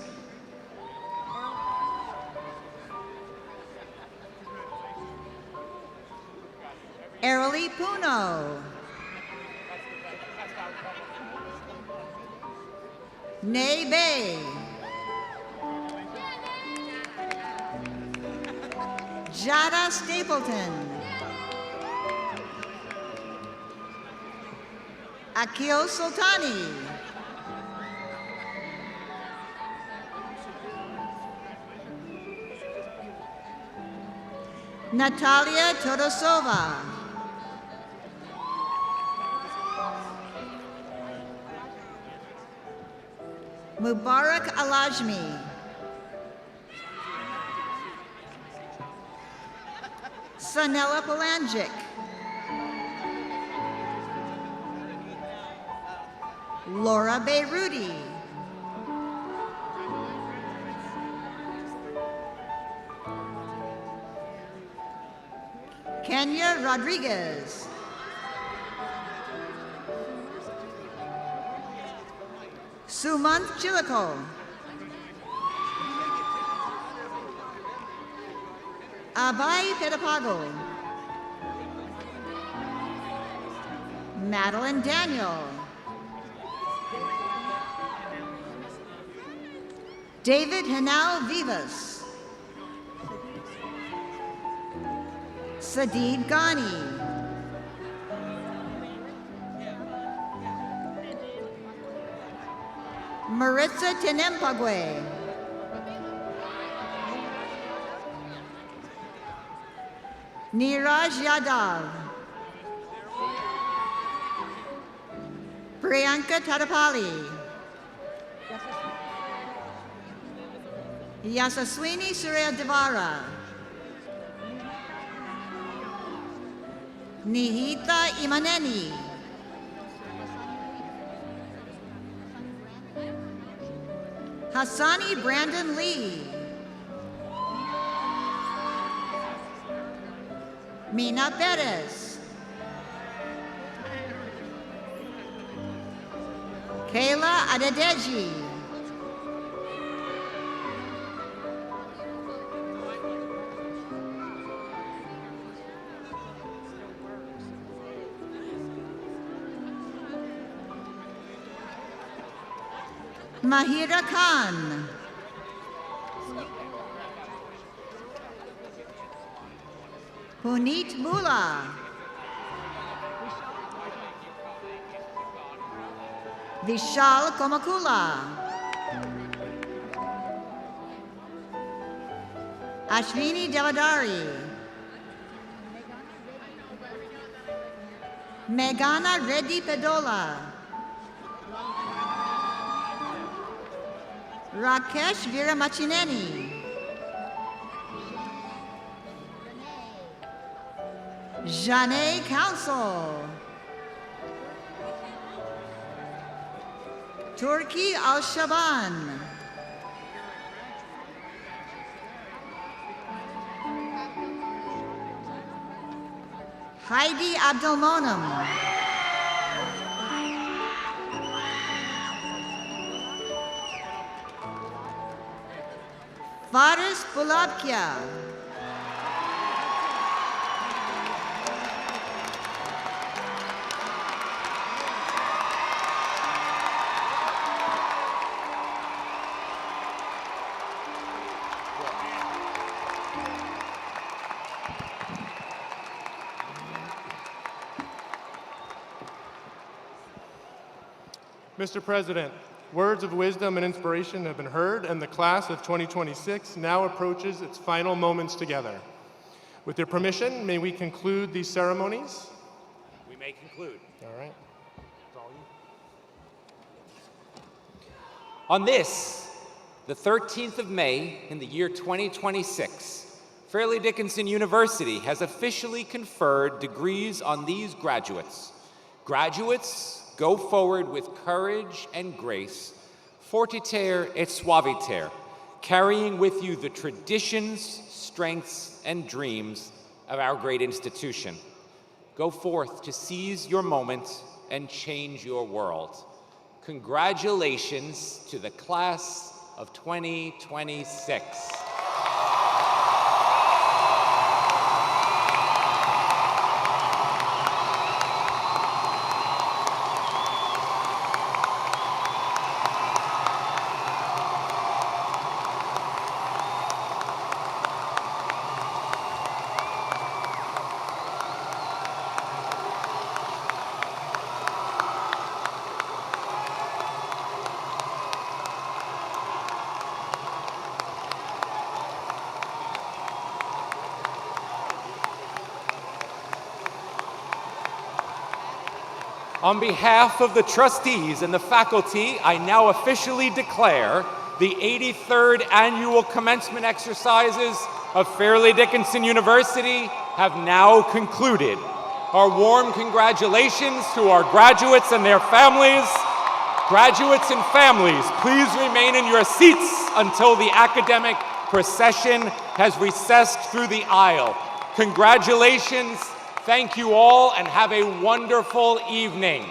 Arely Puno. Nay Bay. Jada Stapleton. Akil Sultani. Natalia Todosova. Mubarak Alajmi. Sanela Palangic. Laura Beirudi. Kenya Rodriguez. Sumant Chilico. Abai Pedapago. Madeline Daniel. David Hanau Vivas. Sadid Ghani. Maritza Tenempagwe. Niraj Yadav. Priyanka Tadapali. Yasaswini Surya Devara. Nihita Imaneni. Hassani Brandon Lee. Mina Perez. Kayla Adedeji. Mahira Khan. Puneet Mula. Vishal Komakula. Ashvini Devadari. Meghana Reddy Pedola. Rakesh Veeramachineni. Janae Council. Turki Al-Shaban. Heidi Abdelmonam. Faris Bulabkia. Mr. President, words of wisdom and inspiration have been heard, and the class of 2026 now approaches its final moments together. With your permission, may we conclude these ceremonies? We may conclude. All right. On this, the 13th of May in the year 2026, Fairleigh Dickinson University has officially conferred degrees on these graduates. Graduates, go forward with courage and grace, fortiter et suaviter, carrying with you the traditions, strengths, and dreams of our great institution. Go forth to seize your moment and change your world. Congratulations to the class of 2026. On behalf of the trustees and the faculty, I now officially declare the 83rd Annual Commencement Exercises of Fairleigh Dickinson University have now concluded. Our warm congratulations to our graduates and their families. Graduates and families, please remain in your seats until the academic procession has recessed through the aisle. Congratulations. Thank you all, and have a wonderful evening.